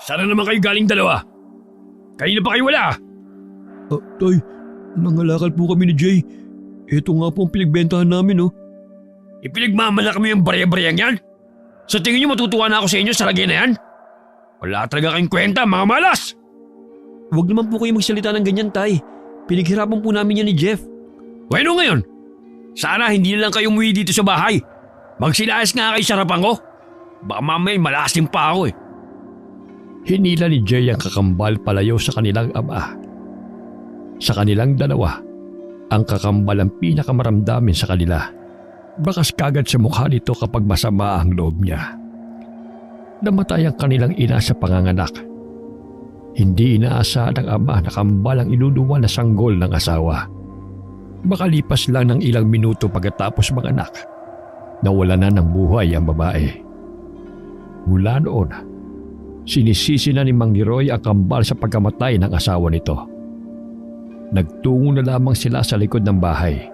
Saan naman kayo galing dalawa? Kanina pa kayo wala? Tay, nangalakal po kami ni Jay. Ito nga po ang pinagbentahan namin, oh. Ipinagmamalaki mo yung barya-baryang yan? Sa tingin niyo matutuwa na ako sa inyo sa lagay na yan? Wala talaga kayong kwenta, mga malas! Huwag naman po kayo magsalita ng ganyan, Tay. Pinaghirapan po namin yan ni Jeff. Bueno ngayon, sana hindi na lang kayo umuwi dito sa bahay. Magsilayas nga kayo sa harapan ko. Baka mamaya malasim pa ako eh. Hinila ni Jay ang kakambal palayo sa kanilang ama. Sa kanilang dalawa, ang kakambal ang pinakamaramdamin sa kanila. Bakas kagad sa mukha nito kapag masama ang loob niya. Namatay ang kanilang ina sa panganganak. Hindi inaasahan ng ama na kambal ang iluluwa na sanggol ng asawa. Makalipas lang ng ilang minuto pagkatapos manganak, nawala na ng buhay ang babae. Mula noon, sinisisi na ni Mang Leroy ang kambal sa pagkamatay ng asawa nito. Nagtungo na lamang sila sa likod ng bahay.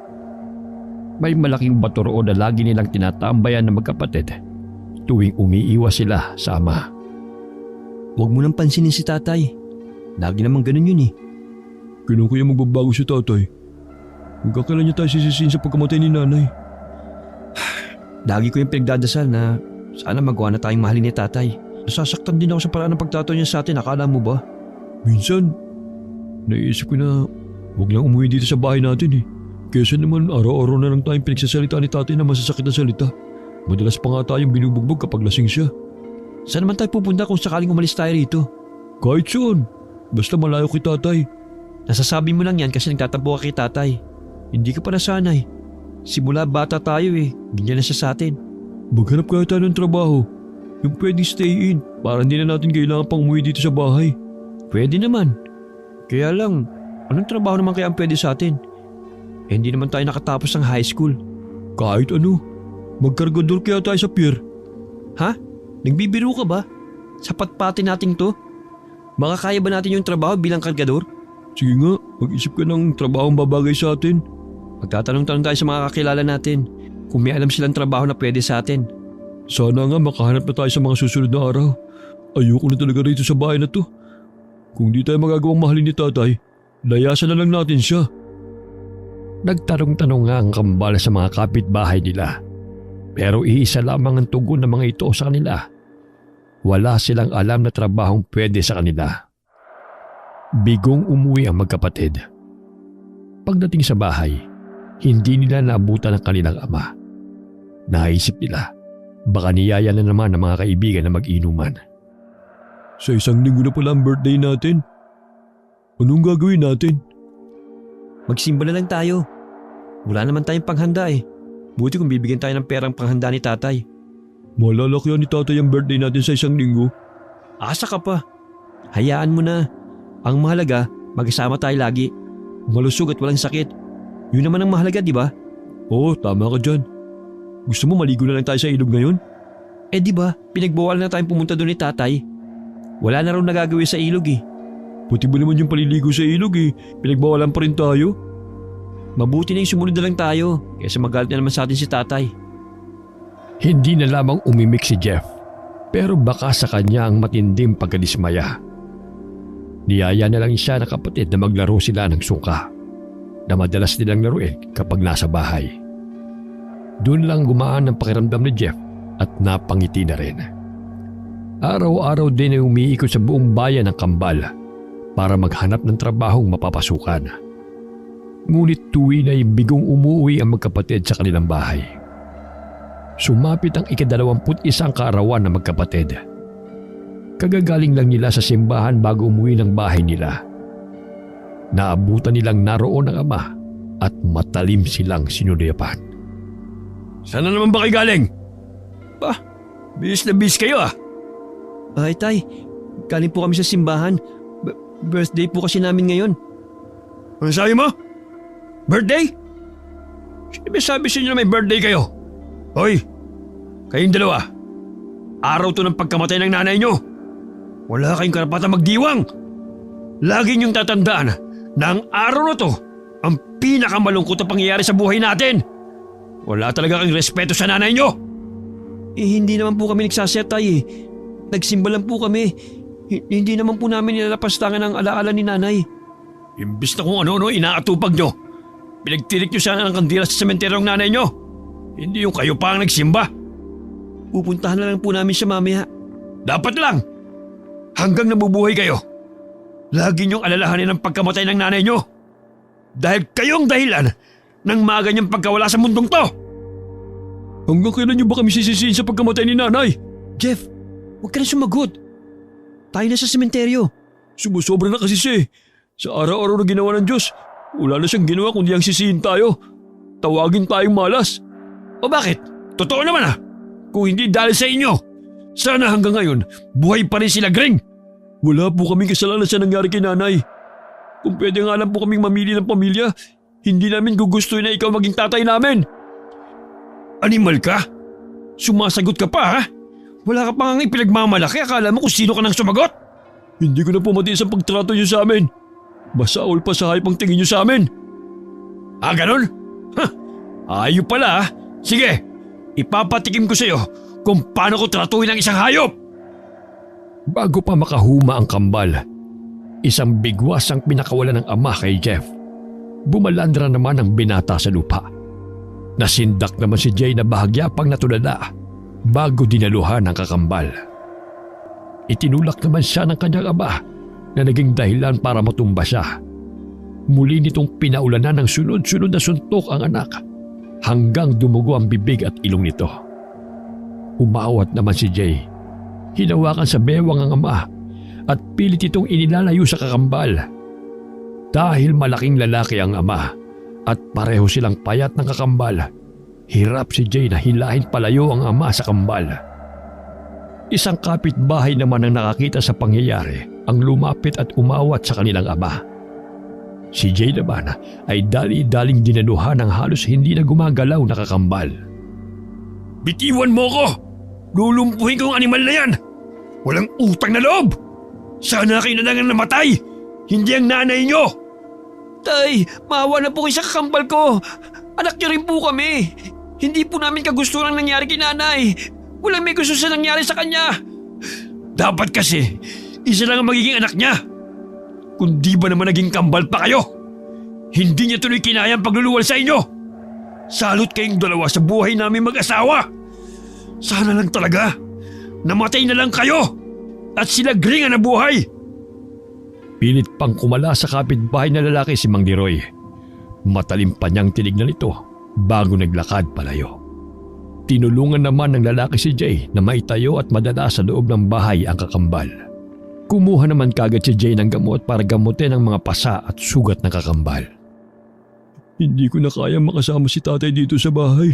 May malaking bato roon na lagi nilang tinatambayan ng magkapatid tuwing umiiwas sila sa ama. Huwag mo nang pansinin si tatay. Lagi naman ganun yun eh. Kailan kaya magbabago si tatay? Magkakailan niya tayo sisisiin sa pagkamatay ni nanay? Lagi ko yung pinagdadasal na sana magawa na tayong mahalin ni tatay. Nasasaktan din ako sa paraan ng pagtataw niya sa atin, akala mo ba? Minsan, naisip ko na huwag lang umuwi dito sa bahay natin eh. Kesa naman araw-araw na lang tayong pinagsasalita ni tatay na masasakit na salita. Madalas pa nga tayong binubugbog kapag lasing siya. Saan naman tayo pupunta kung sakaling umalis tayo rito? Kahit saan. Basta malayo kay tatay. Nasasabi mo lang yan kasi nagtatampo ka kay tatay. Hindi ka pa nasanay. Simula bata tayo eh. Ganyan na siya sa atin. Maghanap kaya tayo ng trabaho. Yung pwedeng stay in para hindi na natin kailangan pang umuwi dito sa bahay. Pwede naman. Kaya lang, anong trabaho naman kaya ang pwede sa atin? Eh, hindi naman tayo nakatapos ng high school. Kahit ano. Magkargador kaya tayo sa pier. Ha? Nagbibiro ka ba? Sapat pati nating to? Makakaya ba natin yung trabaho bilang kargador? Sige nga, mag-isip ka ng trabahong babagay sa atin. Magtatanong-tanong tayo sa mga kakilala natin kung may alam silang trabaho na pwede sa atin. Sana nga makahanap na tayo sa mga susunod na araw. Ayoko na talaga rito sa bahay na to. Kung di tayo magagawang mahalin ni tatay, layasan na lang natin siya. Nagtanong-tanong nga ang kambal sa mga kapitbahay nila. Pero iisa lamang ang tugon ng mga ito sa kanila. Wala silang alam na trabahong pwede sa kanila. Bigong umuwi ang magkapatid. Pagdating sa bahay, hindi nila naabutan ang kanilang ama. Naisip nila, baka niyaya na naman ng mga kaibigan na mag-inuman. Sa isang linggo na pala ang birthday natin. Anong gagawin natin? Magsimba na lang tayo. Wala naman tayong panghanda eh. Buti kung bibigyan tayo ng perang panghanda ni tatay. Malala kaya ni tatay ang birthday natin sa isang linggo? Asa ka pa. Hayaan mo na. Ang mahalaga, magkasama tayo lagi. Malusog at walang sakit. Yun naman ang mahalaga, di ba? Oo, tama ka dyan. Gusto mo maligo na lang tayo sa ilog ngayon? Eh di ba, pinagbawal na tayong pumunta doon ni tatay. Wala na raw nagagawin sa ilog eh. Puti ba naman yung paliligo sa ilog eh, pinagbawalan pa rin tayo. Mabuti na yung sumunod na lang tayo, kaysa magalit na naman sa atin si tatay. Hindi na lamang umimik si Jeff, pero baka sa kanya ang matinding pagkadismaya. Niyaya na lang siya na kapatid na maglaro sila ng suka, na madalas nilang laruin kapag nasa bahay. Doon lang gumaan ang pakiramdam ni Jeff at napangiti na rin. Araw-araw din ay umiikot sa buong bayan ng kambal para maghanap ng trabahong mapapasukan. Ngunit tuwi na ay bigong umuwi ang magkapatid sa kanilang bahay. Sumapit ang ika-21 kaarawan ng magkapatid. Kagagaling lang nila sa simbahan bago umuwi ng bahay nila. Naabutan nilang naroon ang ama at matalim silang sinulipan. Saan na naman ba kayo galing? Bis na bis kayo ah. Ay tay, galing po kami sa simbahan. Birthday po kasi namin ngayon. Ano sabi mo? Birthday? Sino ba sabi sa inyo na may birthday kayo? Hoy, kayong dalawa. Araw to ng pagkamatay ng nanay nyo. Wala kayong karapatan magdiwang. Lagi niyong tatandaan na ang araw na to ang pinakamalungkot na pangyayari sa buhay natin. Wala talaga kang respeto sa nanay nyo. Eh hindi naman po kami nagsasaya tay eh. Nagsimba lang po kami. Hindi naman po namin nilalapastangan ang alaala ni nanay. Imbis na kung ano-ano inaatupag nyo. Pinagtirik nyo sana ng kandila sa sementeryo ng nanay nyo. Hindi yung kayo pa ang nagsimba. Pupuntahan na lang po namin siya mamaya. Dapat lang. Hanggang nabubuhay kayo. Lagi niyong alalahanin ang pagkamatay ng nanay nyo. Dahil kayong dahilan ng mga ganyang pagkawala sa mundong to. Hanggang kailan niyo ba kami sisisihin sa pagkamatay ni nanay? Jeff, huwag ka na sumagot. Tayo na sa sementeryo. Sumusobra na kasi siya eh. Sa araw-araw na ginawa ng Diyos, wala na siyang ginawa kundi ang sisihin tayo. Tawagin tayong malas. O bakit? Totoo naman ah. Kung hindi dahil sa inyo, sana hanggang ngayon buhay pa rin sila Gring. Wala po kaming kasalanan sa nangyari kay nanay. Kung pwede nga lang po kaming mamili ng pamilya, hindi namin gugustuhin na ikaw maging tatay namin. Animal ka? Sumasagot ka pa ha? Wala ka pa nga ipinagmamalaki, akala mo kung sino ka nang sumagot? Hindi ko na po matiis ang pagtrato niyo sa amin. Masaol pa sa hype ang tingin niyo sa amin. Ah, ganun? Ayop pala ha? Sige, ipapatikim ko sa iyo kung paano ko tratuhin ang isang hayop. Bago pa makahuma ang kambal, isang bigwas ang pinakawalan ng ama kay Jeff. Bumalandra naman ang binata sa lupa. Nasindak naman si Jay na bahagya pang natulala bago dinaluhan ang kakambal. Itinulak naman siya ng kanyang ama na naging dahilan para matumba siya. Muli nitong pinaulanan ng sunod-sunod na suntok ang anak hanggang dumugo ang bibig at ilong nito. Umawat naman si Jay. Hinawakan sa bewang ang ama at pilit itong inilalayo sa kakambal. Dahil malaking lalaki ang ama at pareho silang payat ng kakambal, hirap si Jay na hilahin palayo ang ama sa kambal. Isang kapitbahay naman ang nakakita sa pangyayari ang lumapit at umawat sa kanilang ama. Si Jay naman ay dali-daling dinaluhan ng halos hindi na gumagalaw na kakambal. Bitiwan mo ko! Lulumpuhin ko ang animal na yan! Walang utang na loob! Sana kayo na lang ang namatay! Hindi ang nanay nyo! Tay, maawa na po kayo sa kakambal ko. Anak niyo rin po kami. Hindi po namin kagusto ng nangyari kay nanay. Walang may gusto sa nangyari sa kanya. Dapat kasi, isa lang ang magiging anak niya. Kung di ba naman naging kambal pa kayo, hindi niya tuloy kinaya ang pagluluwal sa inyo. Salot kayong dalawa sa buhay namin mag-asawa. Sana lang talaga, namatay na lang kayo at sila Gring ang nabuhay. Pilit pang kumala sa kapitbahay na lalaki si Mang Leroy. Matalim pa niyang tinignan ito bago naglakad palayo. Tinulungan naman ng lalaki si Jay na maitayo at madala sa loob ng bahay ang kakambal. Kumuha naman kagad si Jay ng gamot para gamutin ang mga pasa at sugat ng kakambal. Hindi ko na kaya makasama si tatay dito sa bahay.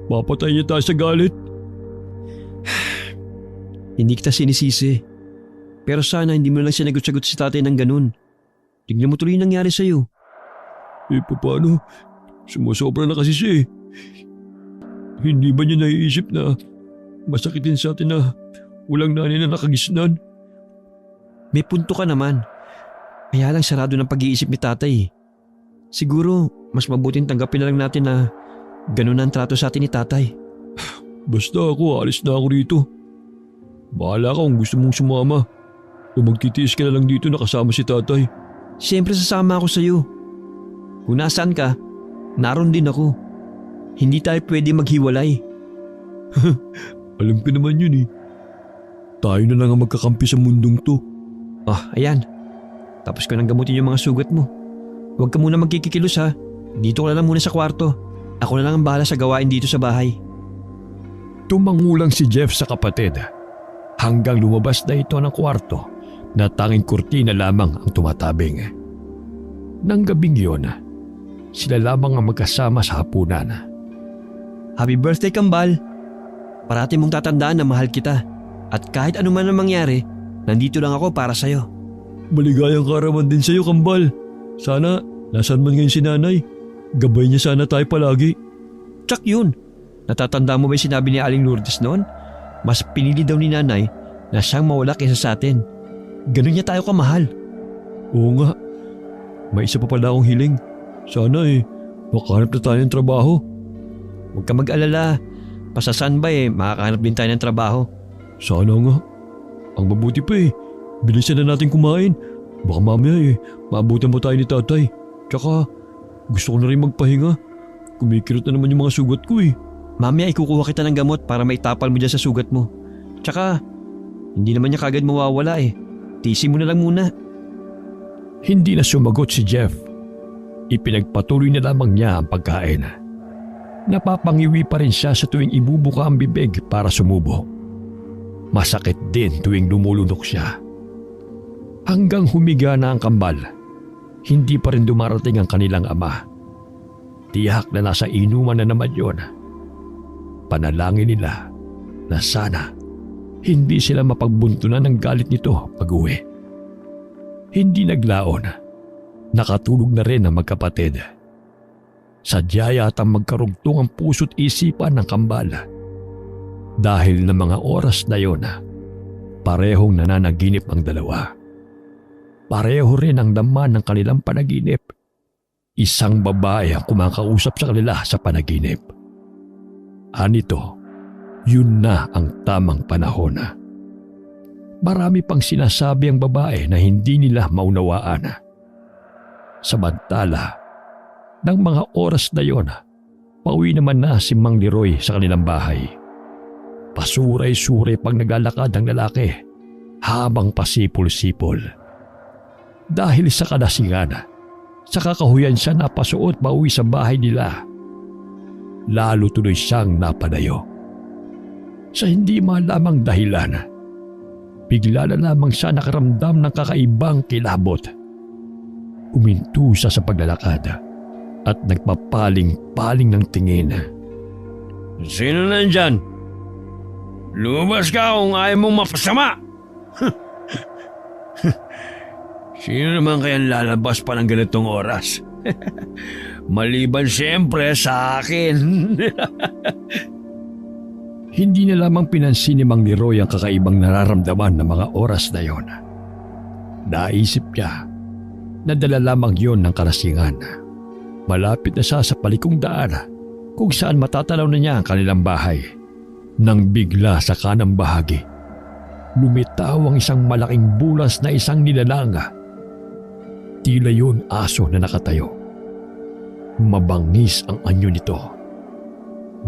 Papatay niya tayo sa galit. Hindi kita sinisisi. Pero sana hindi mo lang sinagot-sagot si tatay ng ganun. Tignan mo tuloy yung nangyari sa'yo. Paano? Sumusobra na kasi siya eh. Hindi ba niya naiisip na masakitin sa atin na walang nanay na nakagisnan? May punto ka naman. Kaya lang sarado ng pag-iisip ni tatay. Siguro mas mabuting tanggapin na lang natin na ganun ang trato sa atin ni tatay. Basta ako, alis na ako rito. Bahala ka kung gusto mong sumama. O magtitiis ka na lang dito na kasama si tatay. Siyempre sasama ako sa'yo. Kung nasaan ka, naroon din ako. Hindi tayo pwede maghiwalay. Alam ko naman yun eh. Tayo na lang ang magkakampi sa mundong to. Ayan. Tapos ko nang gamutin yung mga sugat mo. Huwag ka muna magkikikilos ha. Dito ka na lang muna sa kwarto. Ako na lang ang bahala sa gawain dito sa bahay. Tumangulang si Jeff sa kapatid. Hanggang lumabas na ito ng kwarto na tanging kurtina lamang ang tumatabing. Nang gabing yun, sila lamang ang magkasama sa hapunan. Happy birthday, Kambal! Parati mong tatandaan na mahal kita. At kahit anuman ang mangyari, nandito lang ako para sa'yo. Maligayang karaman din sa'yo, Kambal. Sana, nasaan man ngayon si nanay? Gabay niya sana tayo palagi. Tsak yun. Natatanda mo ba yung sinabi ni Aling Lourdes noon? Mas pinili daw ni nanay na siyang mawala kaysa sa atin. Ganun niya tayo kamahal. Oo nga. May isa pa pala akong hiling. Sana makahanap na tayo ng trabaho. Huwag ka mag-alala. Pasasan ba makakahanap din tayo ng trabaho. Sana nga. Ang mabuti pa bilisan na natin kumain. Baka mamaya maabutan mo tayo ni tatay. Tsaka gusto ko na rin magpahinga. Kumikirot na naman yung mga sugat ko Mamaya ikukuha kita ng gamot para maitapal mo dyan sa sugat mo. Tsaka, hindi naman niya kagad mawawala Tisi mo na lang muna. Hindi na sumagot si Jeff. Ipinagpatuloy na lamang niya ang pagkain. Napapangiwi pa rin siya sa tuwing ibubuka ang bibig para sumubo. Masakit din tuwing lumulunok siya. Hanggang humiga na ang kambal, hindi pa rin dumarating ang kanilang ama. Tiyak na nasa inuman na naman yun. Panalangin nila na sana hindi sila mapagbuntunan ng galit nito pag-uwi. Hindi naglaon. Nakatulog na rin ang magkapatid. Sadya yatang magkarugtong ang puso't isipan ng kambal. Dahil ng mga oras na yon, parehong nananaginip ang dalawa. Pareho rin ang laman ng kanilang panaginip. Isang babae ang kumakausap sa kanila sa panaginip. Anito, yun na ang tamang panahon. Marami pang sinasabi ang babae na hindi nila maunawaan. Samantala, ng mga oras na yon, pauwi naman na si Mang Leroy sa kanilang bahay. Pasuray-suray pang naglalakad ang lalaki habang pasipol-sipol. Dahil sa kalasingan, sa kakahuyan siya napasuot pauwi sa bahay nila. Lalo tuloy siyang napadayo. Sa hindi malamang dahilan, bigla na lamang siya nakaramdam ng kakaibang kilabot. Uminto siya sa paglalakad at nagpapaling-paling ng tingin. Sino nandyan? Lumabas ka kung ayaw mong mapasama! Sino naman kayang lalabas pa ng ganitong oras? Maliban siyempre sa akin. Hindi na lamang pinansin ni Mang Leroy ang kakaibang nararamdaman ng mga oras na yon. Naisip niya na dala lamang yon ng kalasingan. Malapit na siya sa palikong daan kung saan matatanaw na niya ang kanilang bahay. Nang bigla sa kanang bahagi, lumitaw ang isang malaking bulas na isang nilalang. Tila yun aso na nakatayo. Mabangis ang anyo nito.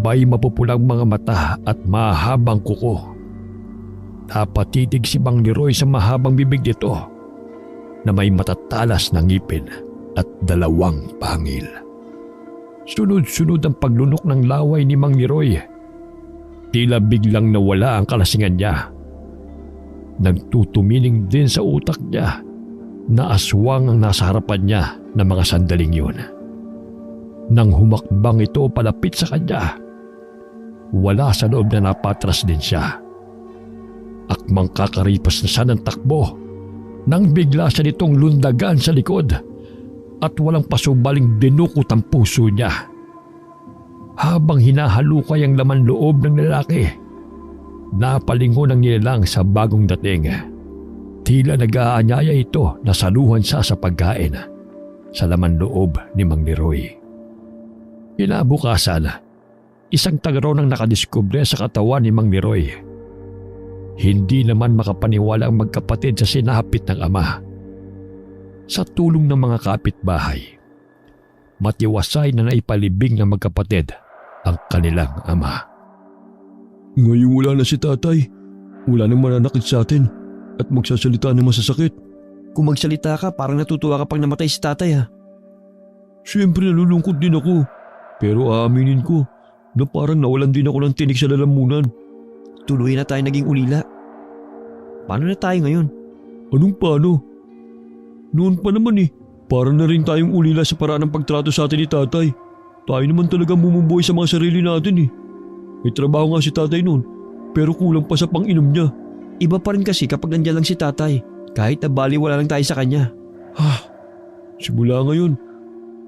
May mapupulang mga mata at mahabang kuko. Napatitig si Mang Leroy sa mahabang bibig nito na may matatalas na ngipin at dalawang pangil. Sunod-sunod ang paglunok ng laway ni Mang Leroy. Tila biglang nawala ang kalasingan niya. Nagtutumiling din sa utak niya na aswang ang nasa harapan niya ng mga sandaling yun. Nang humakbang ito palapit sa kanya, wala sa loob na napatras din siya. Akmang kakaripas na siya ng takbo nang bigla siya nitong lundagan sa likod at walang pasubaling dinukot ang puso niya. Habang hinahalukay ang laman loob ng lalaki, napalingon ang nilalang sa bagong dating. Tila nag-aanyaya ito na saluhan siya sa pagkain sa laman loob ni Mang Leroy. Kinabukasan, isang tagaraw nang nakadiskubre sa katawan ni Mang Leroy. Hindi naman makapaniwala ang magkapatid sa sinapit ng ama. Sa tulong ng mga kapitbahay, matiwasay na naipalibing ng magkapatid ang kanilang ama. Ngayon wala na si tatay. Wala nang mananakit sa atin at magsasalita ng masasakit. Kung magsalita ka, parang natutuwa ka pang namatay si tatay Siyempre nalulungkot din ako. Pero aaminin ko na parang nawalan din ako ng tinik sa lalamunan. Tuloy na tayo naging ulila. Paano na tayo ngayon? Anong paano? Noon pa naman parang na rin tayong ulila sa paraan ng pagtrato sa atin ni tatay. Tayo naman talagang bumubuhay sa mga sarili natin May trabaho nga si tatay noon, pero kulang pa sa pang-inom niya. Iba pa rin kasi kapag nandiyan lang si tatay, kahit na baliwala lang tayo sa kanya. Simula ngayon,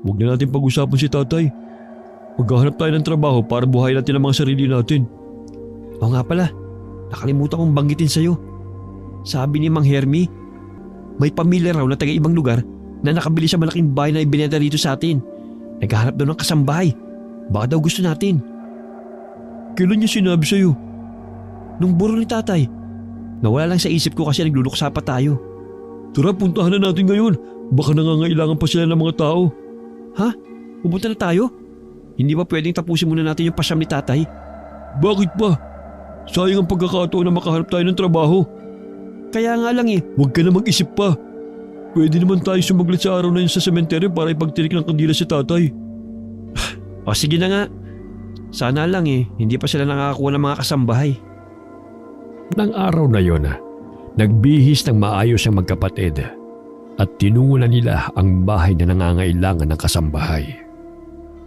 huwag na natin pag-usapan si tatay. Maghahanap tayo ng trabaho para buhayin natin ang mga sarili natin. Oo nga pala, nakalimutan kong banggitin sa'yo. Sabi ni Mang Hermie, may pamilya raw na taga ibang lugar na nakabili sa malaking bahay na ibinenta dito sa atin. Naghahanap daw ng kasambahay. Baka daw gusto natin. Kailan niya sinabi sa'yo? Nung buro ni tatay. Nawala lang sa isip ko kasi nagluluksa pa tayo. Tara, puntahan na natin ngayon. Baka nangangailangan pa sila ng mga tao. Ha? Pupunta na tayo? Hindi ba pwedeng tapusin muna natin yung pasyam ni tatay? Bakit pa? Sayang ang pagkakataon na makahanap tayo ng trabaho. Kaya nga lang eh. Huwag ka na mag-isip pa. Pwede naman tayo sumaglit sa araw na yun sa sementeryo para ipagtirik ng kandila si tatay. O sige na nga. Sana lang eh, hindi pa sila nakakakuha ng mga kasambahay. Nang araw na yon, nagbihis ng maayos ang magkapatid at tinungo na nila ang bahay na nangangailangan ng kasambahay.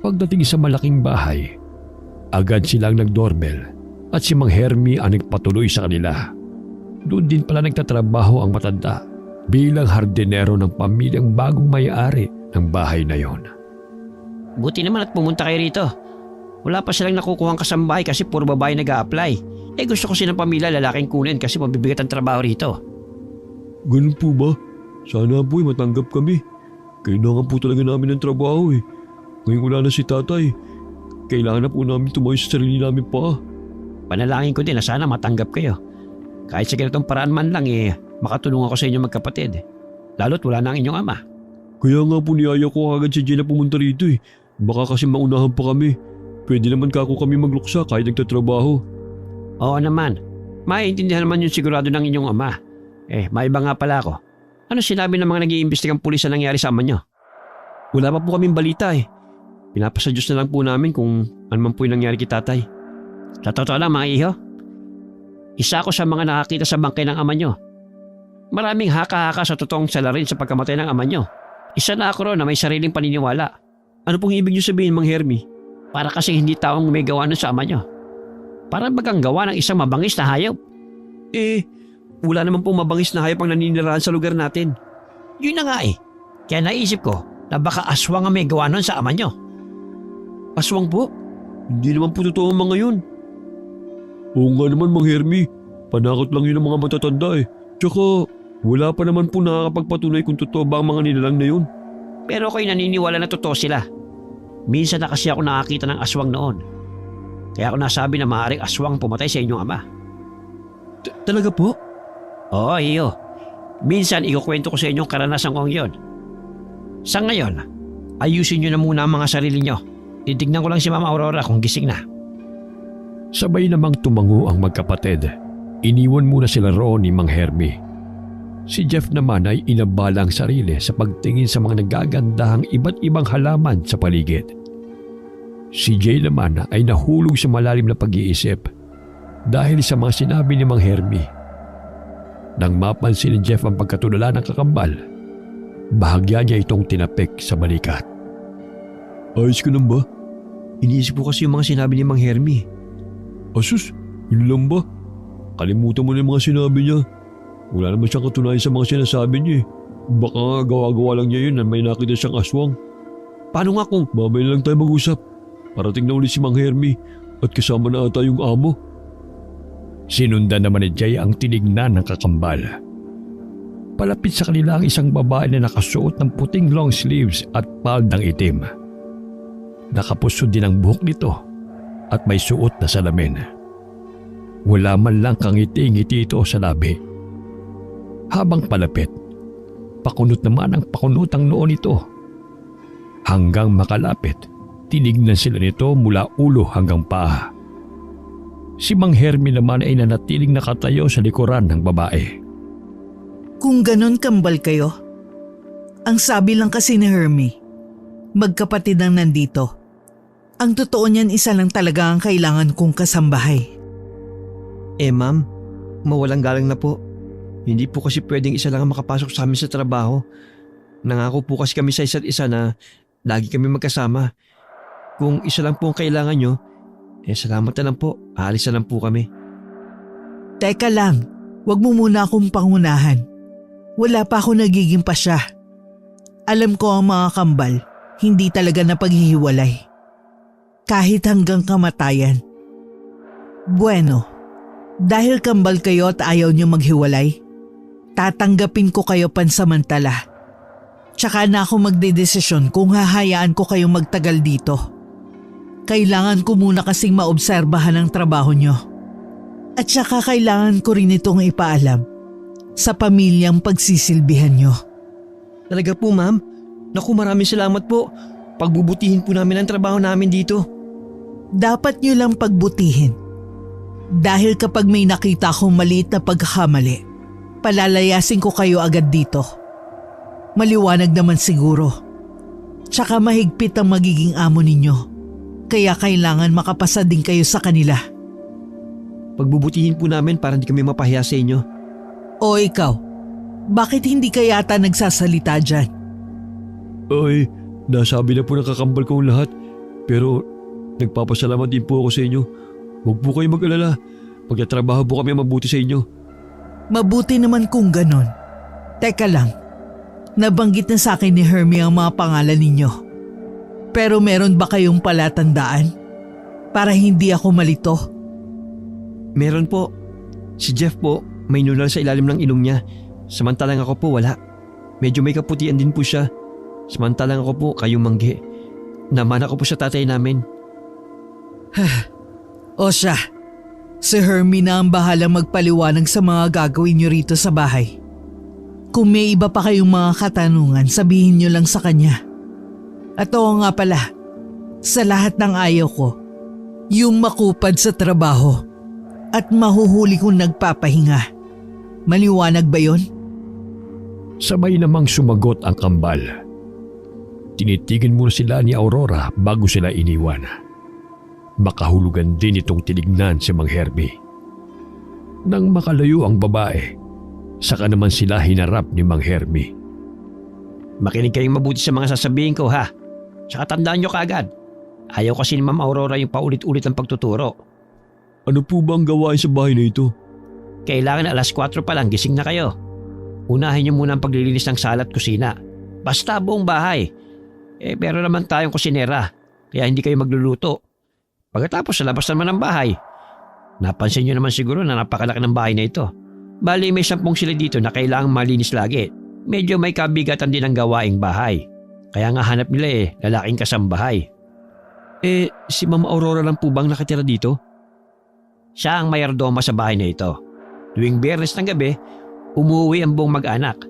Pagdating sa malaking bahay, agad silang nag-doorbell at si Mang Hermie ang nagpatuloy sa kanila. Doon din pala nagtatrabaho ang matanda bilang hardinero ng pamilyang bagong may-ari ng bahay na yon. Buti naman at pumunta kayo rito. Wala pa silang nakukuhang kasambahay kasi puro babae nag-a-apply. Gusto ko ng pamilya lalaking kunin kasi mabibigat ang trabaho rito. Ganun po ba? Sana po matanggap kami. Kailangan po talaga namin ng trabaho eh. Ngayon wala na si tatay. Kailangan na po namin tumayo sa sarili namin pa. Panalangin ko din na sana matanggap kayo. Kahit sa ganitong paraan man lang makatulong ako sa inyo magkapatid. Lalo't wala na ang inyong ama. Kaya nga po niyaya ko agad si Jay na pumunta rito eh. Baka kasi maunahan pa kami. Pwede naman kako kami magluksa kahit nagtatrabaho. Oo naman. Maiintindihan naman yung sigurado ng inyong ama. Maiba nga pala ako. Ano sinabi ng mga nag-iimbestigang pulis na nangyari sa ama nyo? Wala pa po kaming balita eh. Pinapasa Diyos na lang po namin kung ano man po yung nangyari kay tatay. Sa totoo lang mga iho, isa ako sa mga nakakita sa bangkay ng ama nyo. Maraming haka-haka sa totoong salarin sa pagkamatay ng ama nyo. Isa na ako ron na may sariling paniniwala. Ano pong ibig nyo sabihin, Mang Hermie? Para kasi hindi taong may gawa nun sa ama nyo. Para bagang gawa ng isang mabangis na hayop. Wala naman pong mabangis na hayop ang naninirahan sa lugar natin. Yun na nga Kaya naisip ko na baka aswang ang may gawa nun sa ama nyo. Aswang po? Hindi naman po totoo ang mga yun. Oo nga naman Mang Hermie. Panakot lang yun ng mga matatanda eh. Tsaka wala pa naman po nakakapagpatunay kung totoo ba ang mga nilalang na yun. Pero ako'y naniniwala na totoo sila. Minsan na kasi ako nakakita ng aswang noon. Kaya ako nasabi na maaaring aswang pumatay sa inyong ama. Talaga po? Oo, iyo. Minsan ikukwento ko sa inyong karanasan kong yon. Sa ngayon, ayusin nyo na muna ang mga sarili nyo. Titignan ko lang si Mama Aurora kung gising na. Sabay namang tumango ang magkapatid. Iniwan muna sila roon ni Mang Hermie. Si Jeff naman ay inabala ang sarili sa pagtingin sa mga nagagandahang iba't ibang halaman sa paligid. Si Jay naman ay nahulog sa malalim na pag-iisip dahil sa mga sinabi ni Mang Hermie. Nang mapansin ni Jeff ang pagkatulala ng kakambal, bahagya niya itong tinapik sa balikat. Ayos ka lang ba? Iniisip ko kasi yung mga sinabi ni Mang Hermie. Asus, yun lang ba? Kalimutan mo na yung mga sinabi niya. Wala naman siyang katunayan sa mga sinasabi niya eh. Baka nga gawa-gawa lang niya yun na may nakita siyang aswang. Paano nga kung mamaya na lang tayo mag-usap? Parating na ulit si Mang Hermie at kasama na ata yung amo. Sinundan naman ni Jay ang tinignan ng kakambal. Palapit sa kanila ang isang babae na nakasuot ng puting long sleeves at paldang itim. Nakapuso din ang buhok nito at may suot na salamin. Wala man lang kangiti-ngiti ito sa labi. Habang palapit, pakunot naman ang pakunot ang noo nito. Hanggang makalapit, tinignan sila nito mula ulo hanggang paa. Si Mang Hermie naman ay nanatiling nakatayo sa likuran ng babae. Kung ganon kambal kayo, ang sabi lang kasi ni Hermie, magkapatid ang nandito. Ang totoo niyan isa lang talaga ang kailangan kong kasambahay. Ma'am, mawalang galang na po. Hindi po kasi pwedeng isa lang ang makapasok sa amin sa trabaho. Nangako po kasi kami sa isa't isa na lagi kami magkasama. Kung isa lang po ang kailangan nyo, salamat na lang po. Aalis na lang po kami. Teka lang, wag mo muna akong pangunahan. Wala pa ako nagiging pasya. Alam ko ang mga kambal, hindi talaga napaghihiwalay. Kahit hanggang kamatayan. Bueno, dahil kambal kayo at ayaw niyo maghiwalay, tatanggapin ko kayo pansamantala. Tsaka na ako magdedesisyon kung hahayaan ko kayong magtagal dito. Kailangan ko muna kasing maobserbahan ang trabaho nyo. At saka kailangan ko rin itong ipaalam sa pamilyang pagsisilbihan nyo. Talaga po, ma'am. Naku, maraming salamat po. Pagbubutihin po namin ang trabaho namin dito. Dapat nyo lang pagbutihin. Dahil kapag may nakita akong maliit na pagkakamali, palalayasin ko kayo agad dito. Maliwanag naman siguro. Tsaka mahigpit ang magiging amo ninyo. Kaya kailangan makapasa din kayo sa kanila. Pagbubutihin po namin para hindi kami mapahiya sa inyo. O ikaw, bakit hindi ka yata nagsasalita dyan? Ay, nasabi na po ng kakambal kong lahat. Pero nagpapasalamat din po ako sa inyo. Huwag po kayo mag-alala. Pagtatrabaho po kami mabuti sa inyo. Mabuti naman kung ganon. Teka lang, nabanggit na sa akin ni Hermie ang mga pangalan ninyo. Pero meron ba kayong palatandaan? Para hindi ako malito? Meron po. Si Jeff po, may nunal sa ilalim ng ilong niya. Samantalang ako po wala. Medyo may kaputian din po siya. Samantalang ako po kayong manggi. Naman ako po sa tatay namin. O siya, si Hermie na ang bahalang magpaliwanag sa mga gagawin nyo rito sa bahay. Kung may iba pa kayong mga katanungan, sabihin nyo lang sa kanya. At oo nga pala, sa lahat ng ayaw ko, yung makupad sa trabaho at mahuhuli kong nagpapahinga. Maliwanag ba yon? Sabay namang sumagot ang kambal. Tinitigan muna sila ni Aurora bago sila iniwan. Makahulugan din itong tinignan si Mang Hermie. Nang makalayo ang babae, saka naman sila hinarap ni Mang Hermie. Makinig kayong mabuti sa mga sasabihin ko ha. Tsaka tandaan nyo kaagad. Ayaw kasi ni Ma'am Aurora yung paulit-ulit ang pagtuturo. Ano po ba ang gawain sa bahay na ito? Kailangan alas 4 pa lang gising na kayo. Unahin nyo muna ang paglilinis ng sala at kusina. Basta buong bahay. Pero naman tayong kusinera, kaya hindi kayo magluluto. Pagkatapos sa labas naman ng bahay. Napansin nyo naman siguro na napakalaki ng bahay na ito. Bali may 10 sila dito na kailangang malinis lagi. Medyo may kabigatan din ang gawaing bahay. Kaya nga hanap nila lalaking kasambahay. Si Ma'am Aurora lang po bang nakatira dito? Siya ang mayordoma sa bahay na ito. Tuwing Biyernes ng gabi, umuwi ang buong mag-anak.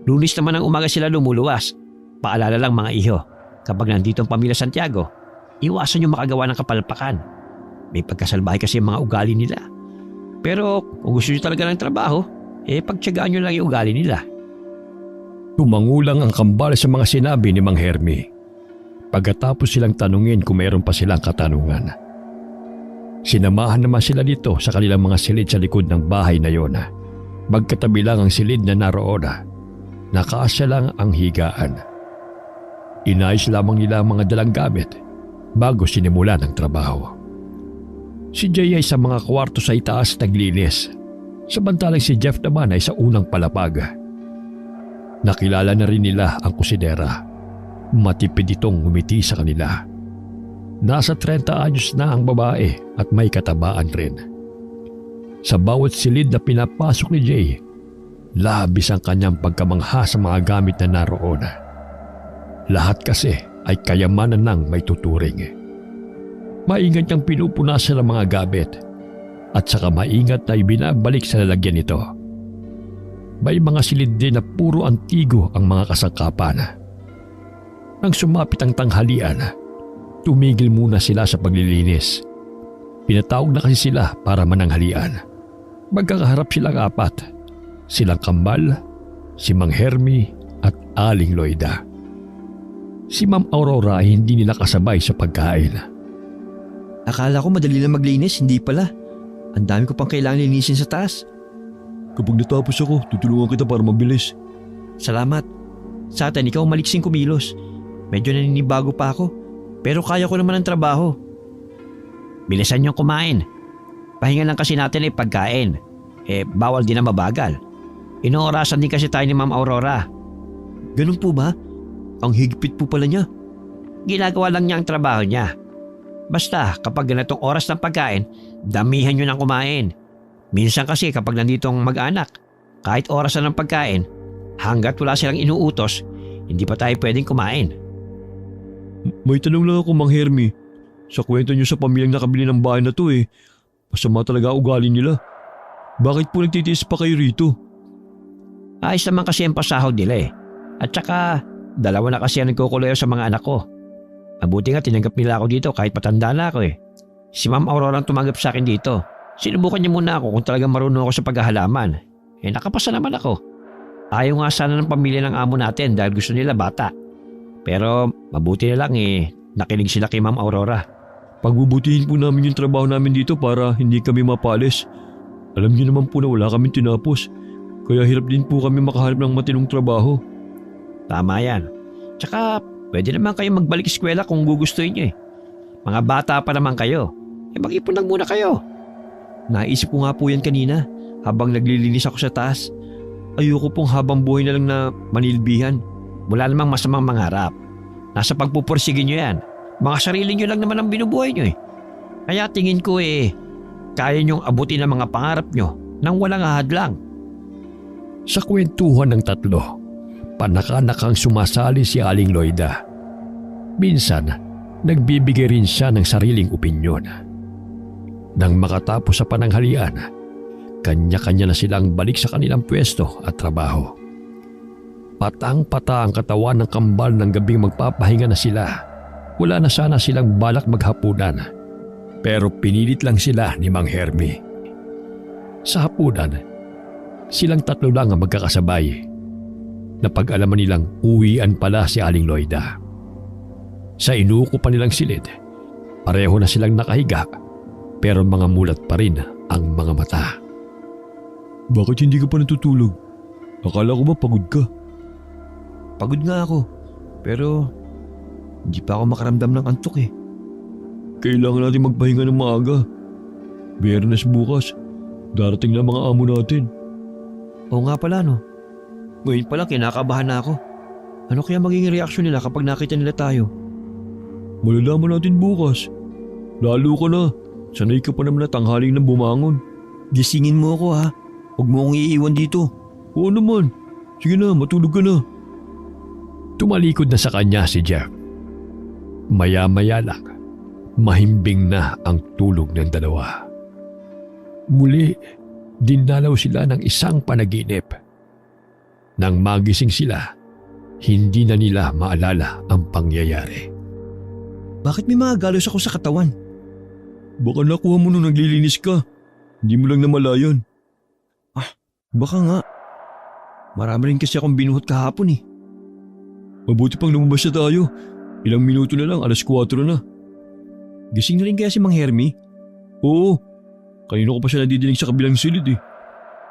Lunes naman ng umaga sila lumuluwas. Paalala lang mga iho, kapag nandito ang pamilya Santiago, iwasan nyo makagawa ng kapalpakan. May pagkasalbahay kasi ang mga ugali nila. Pero kung gusto nyo talaga ng trabaho, pagtiyagaan nyo lang yung ugali nila. Tumangulang ang kambal sa mga sinabi ni Mang Hermie. Pagkatapos silang tanungin kung mayroon pa silang katanungan. Sinamahan naman sila dito sa kanilang mga silid sa likod ng bahay na yon. Magkatabi lang ang silid na naroon. Nakaasya lang ang higaan. Inayos lamang nila ang mga dalang gamit bago sinimulan ang trabaho. Si Jay ay sa mga kwarto sa itaas naglinis, samantalang si Jeff naman ay sa unang palapag. Nakilala na rin nila ang kusinera. Matipid itong ngumiti sa kanila. Nasa 30 anyos na ang babae at may katabaan rin. Sa bawat silid na pinapasok ni Jay, labis ang kanyang pagkamangha sa mga gamit na naroon. Lahat kasi ay kayamanan ng may tuturing. Maingat niyang pinupunasan ang mga gamit at saka maingat na ibinabalik sa lalagyan nito. May mga silid din na puro antigo ang mga kasangkapan. Nang sumapit ang tanghalian, tumigil muna sila sa paglilinis. Pinatawag na kasi sila para mananghalian. Magkakaharap silang 4. Silang kambal, si Mang Hermie at Aling Loida. Si Ma'am Aurora ay hindi nila kasabay sa pagkain. Akala ko madali lang maglinis, hindi pala. Ang dami ko pang kailangan linisin sa taas. Kapag natapos ako, tutulungan kita para mabilis. Salamat. Sa atin, ikaw maliksing kumilos. Medyo naninibago pa ako, pero kaya ko naman ang trabaho. Bilisan niyong kumain. Pahinga lang kasi natin ay pagkain. Bawal din na mabagal. Inoorasan din kasi tayo ni Ma'am Aurora. Ganun po ba? Ang higpit po pala niya. Ginagawa lang niya ang trabaho niya. Basta kapag ganitong oras ng pagkain, damihan niyo ng kumain. Minsan kasi kapag nandito ang mag-anak, kahit oras na ng pagkain, hanggat wala silang inuutos, hindi pa tayo pwedeng kumain. May tanong lang ako, Mang Hermie. Sa kwento niyo sa pamilyang nakabili ng bahay na to masama talaga ugali nila. Bakit po nagtitiis pa kayo rito? Ayos naman kasi ang pasahod nila eh. At saka, dalawa na kasi ang nagkukuloy sa mga anak ko. Mabuti nga tinanggap nila ako dito kahit matanda na ako eh. Si Ma'am Aurora ang tumanggap sa akin dito. Sinubukan niya muna ako kung talagang marunong ako sa paghahalaman. Eh nakapasa naman ako. Ayaw nga sana ng pamilya ng amo natin dahil gusto nila bata. Pero mabuti na lang eh, nakinig sila kay Ma'am Aurora. Pagbubutihin po namin yung trabaho namin dito para hindi kami mapalis. Alam niyo naman po na wala kaming tinapos. Kaya hirap din po kami makahanap ng matinong trabaho. Tama yan. Tsaka pwede naman kayo magbalik eskwela kung gugustuhin nyo eh. Mga bata pa naman kayo. Eh mag-ipon lang muna kayo. Naisip ko nga po yan kanina habang naglilinis ako sa taas. Ayoko pong habang buhay na lang na manilbihan. Wala namang masamang mangarap. Nasa pagpupursige nyo yan. Mga sarili nyo lang naman ang binubuhay nyo eh. Kaya tingin ko eh, kaya nyong abutin ang mga pangarap nyo nang walang hadlang. Sa kwentuhan ng tatlo, panakanakang sumasali si Aling Loida. Minsan, nagbibigay rin siya ng sariling opinyon. Nang makatapos sa pananghalian, kanya-kanya na silang balik sa kanilang pwesto at trabaho. Patang-pata ang katawan ng kambal ng gabing magpapahinga na sila. Wala na sana silang balak maghapunan. Pero pinilit lang sila ni Mang Hermie. Sa hapunan, silang tatlo lang ang magkakasabay. Napag-alaman nilang uwian pala si Aling Loida. Sa inuko pa nilang silid, pareho na silang nakahiga pero mga mulat pa rin ang mga mata. Bakit hindi ka pa natutulog? Akala ko ba pagod ka? Pagod nga ako. Pero hindi pa ako makaramdam ng antok eh. Kailangan natin magpahinga ng maaga. Biyernes bukas, darating na mga amo natin. Oo nga pala no. Ngayon pala kinakabahan na ako. Ano kaya magiging reaksyon nila kapag nakita nila tayo? Malalaman natin bukas. Lalo ka na. Sanay ka pa naman na tanghaling nang bumangon. Gisingin mo ako ha. Huwag mo akong iiwan dito. Oo naman. Sige na, matulog ka na. Tumalikod na sa kanya si Jeff. Maya-maya lang, mahimbing na ang tulog ng dalawa. Muli, dinalaw sila ng isang panaginip. Nang magising sila, hindi na nila maalala ang pangyayari. Bakit may mga galos ako sa katawan? Baka nakuha mo nung naglilinis ka. Hindi mo lang namalayan. Baka nga. Marami rin kasi akong binuhot kahapon eh. Mabuti pang lumabas na tayo. Ilang minuto na lang, 4:00 na. Gising na rin kaya si Mang Hermie? Oo. Kanina ko pa siya nadidinig sa kabilang silid eh.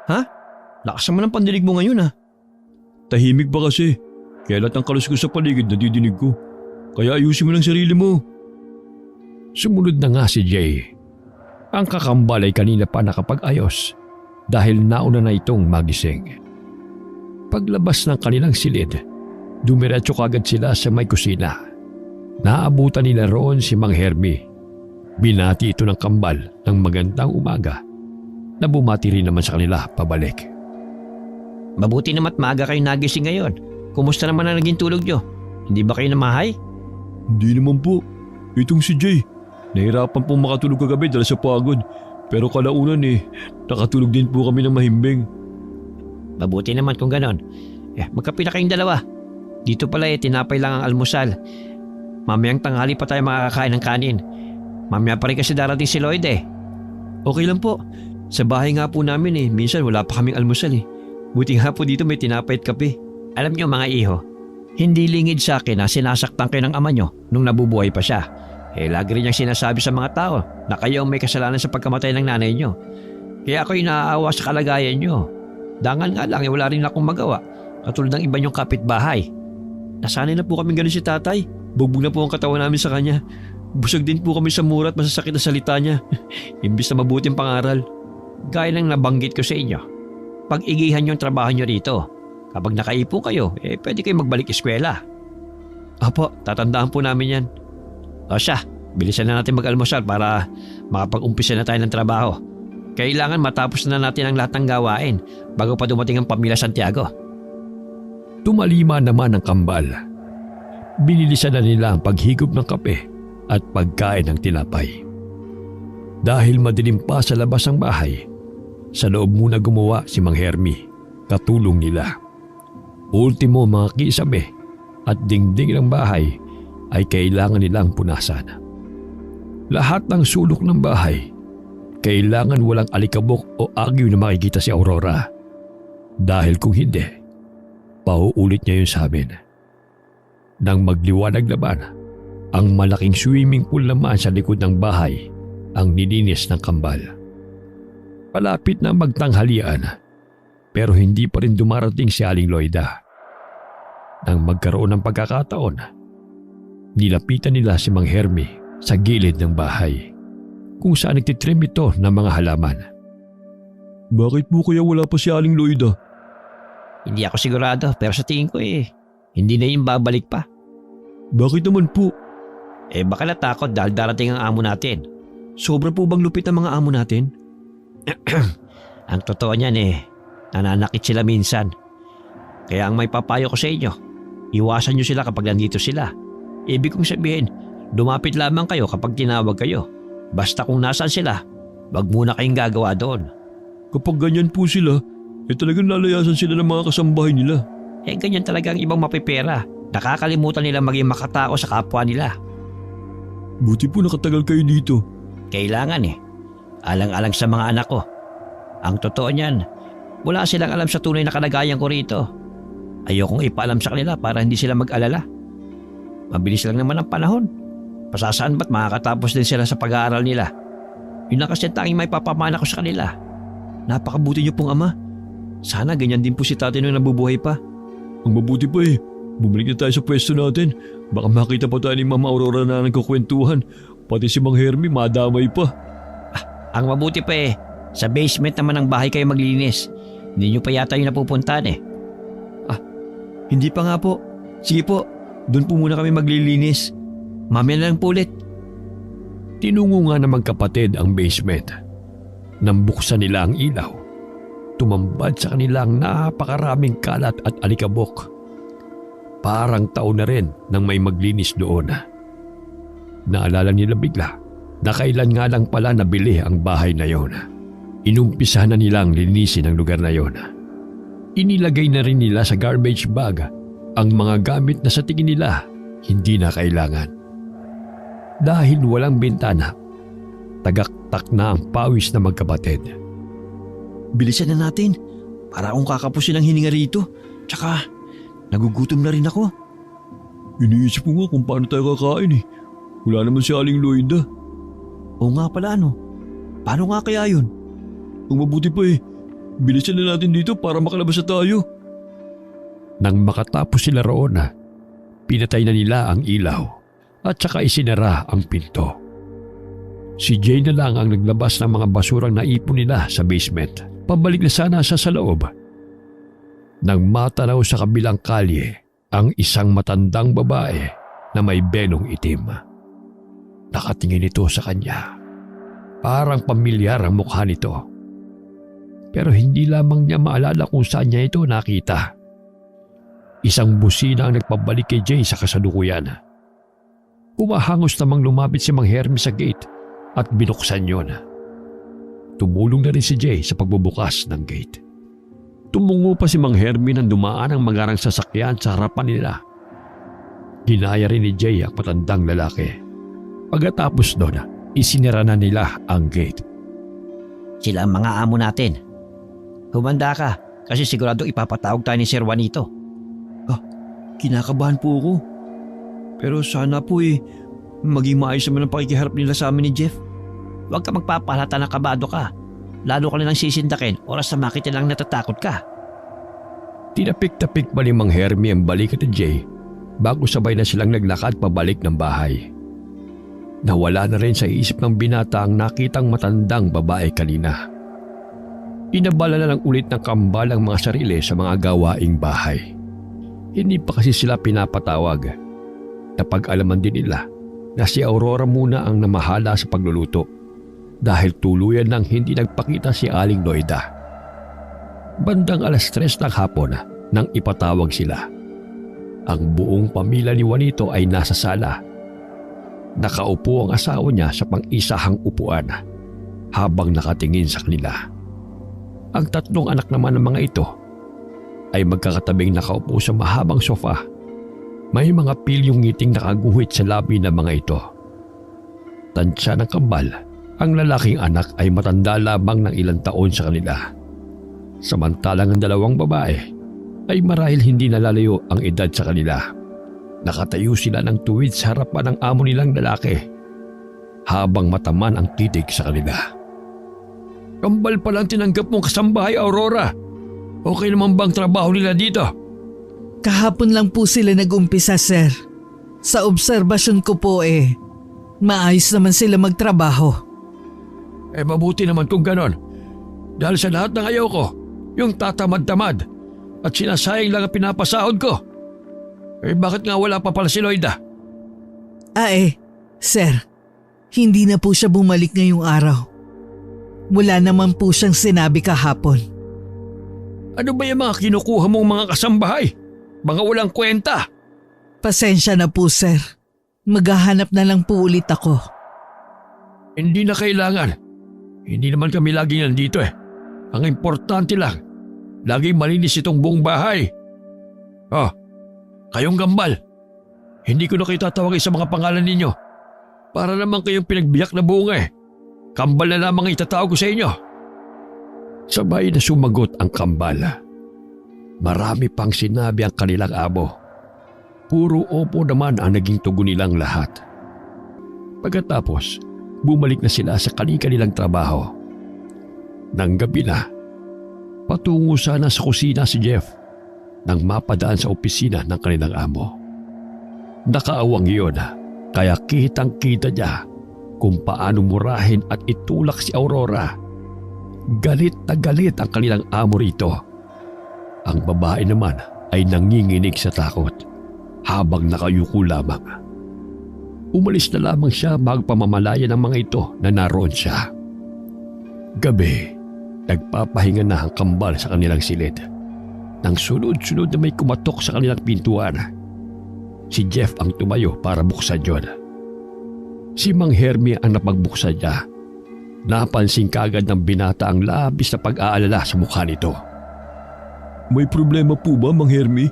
Ha? Lakas naman ang pandinig mo ngayon ha. Tahimik ba kasi? Kaya lahat ng kalos ko sa paligid nadidinig ko. Kaya ayusin mo lang sarili mo. Sumunod na nga si Jay. Ang kakambal ay kanina pa nakapag-ayos dahil nauna na itong magising. Paglabas ng kanilang silid, dumiretso kagad sila sa may kusina. Naabutan nila roon si Mang Hermie. Binati ito ng kambal ng magandang umaga na bumati rin naman sa kanila pabalik. Mabuti naman at maaga kayo nagising ngayon. Kumusta naman ang naging tulog nyo? Hindi ba kayo namahay? Hindi naman po. Itong si Jay. Nahirapan pong makatulog kagabi dahil sa pagod. Pero kalaunan nakatulog din po kami ng mahimbing. Mabuti naman kung ganon. Magkape na kayong dalawa. Dito pala tinapay lang ang almusal. Mamayang tanghali pa tayo makakain ng kanin. Mamaya pa rin kasi darating si Lloyd Okay lang po. Sa bahay nga po namin minsan wala pa kaming almusal Buti nga po dito may tinapay at kape. Alam nyo mga iho, hindi lingid sa akin na sinasaktan kayo ng ama nyo nung nabubuhay pa siya. Lagi rin niyang sinasabi sa mga tao na kayo ang may kasalanan sa pagkamatay ng nanay nyo. Kaya ako'y naaawa sa kalagayan nyo. Dangan nga lang wala rin akong magawa. Katulad ng iba nyong kapitbahay. Nasanay na po kami ganun si tatay. Bugbog na po ang katawan namin sa kanya. Busog din po kami sa mura at masasakit na salita niya. Imbis na mabuting pangaral. Gaya ng nabanggit ko sa inyo, pag-igihan yung trabaho nyo rito. Kapag nakaipo kayo, pwede kayo magbalik eskwela. Apo, tatandaan po namin yan. O siya, bilisan na natin mag-almusal para makapag-umpisa na tayo ng trabaho. Kailangan matapos na natin ang lahat ng gawain bago pa dumating ang pamilya Santiago. Tumalima naman ang kambal. Binilisan na nila ang paghigop ng kape at pagkain ng tinapay. Dahil madilim pa sa labas ng bahay, Sa loob muna gumawa si Mang Hermi, katulong nila. Ultimo mga kisame at dingding ng bahay ay kailangan nilang punasan. Lahat ng sulok ng bahay, kailangan walang alikabok o agyo na makikita si Aurora. Dahil kung hindi, pauulit niya yun sa amin. Nang magliwanag naman, ang malaking swimming pool naman sa likod ng bahay ang nilinis ng kambal. Palapit na magtanghalian, pero hindi pa rin dumarating si Aling Loida. Nang magkaroon ng pagkakataon, nilapitan nila si Mang Hermi sa gilid ng bahay kung saan nagtitrim ito ng mga halaman. Bakit po kaya wala pa si Aling Loida? Hindi ako sigurado pero sa tingin ko hindi na yung babalik pa. Bakit naman po? Baka natakot dahil darating ang amo natin. Sobra po bang lupit ang mga amo natin? Ang totoo niyan nananakit sila minsan. Kaya ang may papayo ko sa inyo, iwasan nyo sila kapag nandito sila. Ibig kong sabihin, lumapit lamang kayo kapag tinawag kayo. Basta kung nasaan sila, wag muna kayong gagawa doon. Kapag ganyan po sila, talagang lalayasan sila ng mga kasambahay nila. Ganyan talaga ang ibang mapipera. Nakakalimutan nila maging makatao sa kapwa nila. Buti po nakatagal kayo dito. Kailangan alang-alang sa mga anak ko. Ang totoo niyan, wala silang alam sa tunay na kalagayan ko rito. Ayokong ipaalam sa kanila para hindi sila mag-alala. Mabilis lang naman ang panahon. Pasasaan ba't makakatapos din sila sa pag-aaral nila? Yun lang kasi tanging may papamana ko sa kanila. Napakabuti niyo pong ama. Sana ganyan din po si tatay nung nabubuhay pa. Ang mabuti pa bumalik na tayo sa pwesto natin. Baka makita pa tayo ni Mama Aurora na nagkukwentuhan. Pati si Mang Hermi madamay pa. Ang mabuti pa sa basement naman ng bahay kayo maglinis. Hindi nyo pa yata yung napupuntahan Hindi pa nga po. Sige po, doon po muna kami maglilinis. Mamaya na lang po ulit. Tinungo nga ng magkapatid ang basement. Nang buksan nila ang ilaw, tumambad sa kanilang napakaraming kalat at alikabok. Parang taon na rin nang may maglinis doon. Naalala nila bigla na kailan nga lang pala nabili ang bahay na yon. Inumpisa na nilang linisin ang lugar na yon. Inilagay na rin nila sa garbage bag ang mga gamit na sa tingin nila hindi na kailangan. Dahil walang bintana, tagaktak na ang pawis na magkapatid. Bilisan na natin. Para akong kakapusin ng hininga rito. Tsaka, nagugutom na rin ako. Iniisip ko nga kung paano tayo kakain Wala naman si Aling Loida. Oo nga pala Paano nga kaya yun? Ang mabuti pa bilisan na natin dito para makalabas na tayo. Nang makatapos sila roon, pinatay na nila ang ilaw at saka isinara ang pinto. Si Jay na lang ang naglabas ng mga basurang naipon nila sa basement. Pabalik na sana siya sa loob. Nang matanaw sa kabilang kalye ang isang matandang babae na may belong itim. Nakatingin ito sa kanya. Parang pamilyar ang mukha nito. Pero hindi lamang niya maalala kung saan niya ito nakita. Isang busina ang nagpabalik kay Jay sa kasalukuyan. Pumahangos namang lumapit si Mang Hermi sa gate at binuksan yon. Tumulong na rin si Jay sa pagbubukas ng gate. Tumungo pa si Mang Hermi nang dumaan ang magarang sasakyan sa harapan nila. Ginaya rin ni Jay ang matandang lalaki. Pagkatapos doon, isinira na nila ang gate. Sila ang mga amo natin. Humanda ka kasi sigurado ipapatawag tayo ni Sir Juanito. Kinakabahan po ako. Pero sana po maging maayos naman ang pakikiharap nila sa amin ni Jeff. Huwag ka magpapalata na kabado ka. Lalo ka nilang sisindakin oras na makita lang natatakot ka. Tinapik-tapik pa ni Mang Hermi ang balikat ni Jay bago sabay na silang naglakad pabalik ng bahay. Nawala na rin sa isip ng binata ang nakitang matandang babae kanina. Inabala na lang ulit ng kambal ang mga sarili sa mga gawaing bahay. Hindi pa kasi sila pinapatawag. Napag-alaman din nila na si Aurora muna ang namahala sa pagluluto dahil tuluyan nang hindi nagpakita si Aling Loida. Bandang 3:00 ng hapon nang ipatawag sila. Ang buong pamilya ni Juanito ay nasa sala. Nakaupo ang asawa niya sa pang-isahang upuan habang nakatingin sa kanila. Ang 3 anak naman ng mga ito ay magkakatabing nakaupo sa mahabang sofa. May mga pilyong ngiting nakaguhit sa labi ng mga ito. Tansya ng kambal, ang lalaking anak ay matanda lamang ng ilang taon sa kanila. Samantalang ang 2 babae ay marahil hindi nalalayo ang edad sa kanila. Nakatayo sila ng tuwid sa harapan ng amo nilang lalaki habang mataman ang titig sa kanila. Kambal pa lang tinanggap mong kasambahay, Aurora. Okay naman bang trabaho nila dito? Kahapon lang po sila nag-umpisa, sir. Sa obserbasyon ko po maayos naman sila magtrabaho. Mabuti naman kung ganon. Dahil sa lahat ng ayaw ko, yung tatamad-tamad at sinasayang lang ang pinapasahod ko. Bakit nga wala pa pala si Loida? Sir, hindi na po siya bumalik ngayong araw. Wala naman po siyang sinabi kahapon. Ano ba yung mga kinukuha mong mga kasambahay? Mga walang kwenta. Pasensya na po, sir. Maghahanap na lang po ulit ako. Hindi na kailangan. Hindi naman kami laging nandito Ang importante lang, laging malinis itong buong bahay. Kayong gambal. Hindi ko na kayo tatawagin sa mga pangalan ninyo. Para naman kayong pinagbiyak na bunga Kambal na lamang itatawag ko sa inyo. Sabay na sumagot ang kambal. Marami pang sinabi ang kanilang amo. Puro opo naman ang naging tugon nilang lahat. Pagkatapos, bumalik na sila sa kanilang trabaho. Nang gabi na, patungo sana sa kusina si Jeff nang mapadaan sa opisina ng kanilang amo. Nakaawang iyon, kaya kitang-kita niya kung paano murahin at itulak si Aurora. Galit na galit ang kanilang amo rito. Ang babae naman ay nanginginig sa takot habang nakayuko lamang. Umalis na lamang siya bago pamamalaya ng mga ito na naroon siya. Gabi, nagpapahinga na ang kambal sa kanilang silid. Nang sunod-sunod na may kumatok sa kanilang pintuan, si Jeff ang tumayo para buksan yun. Si Mang Hermie ang napagbuksan niya. Napansin kagad ng binata ang labis na pag-aalala sa mukha nito. May problema po ba, Mang Hermie?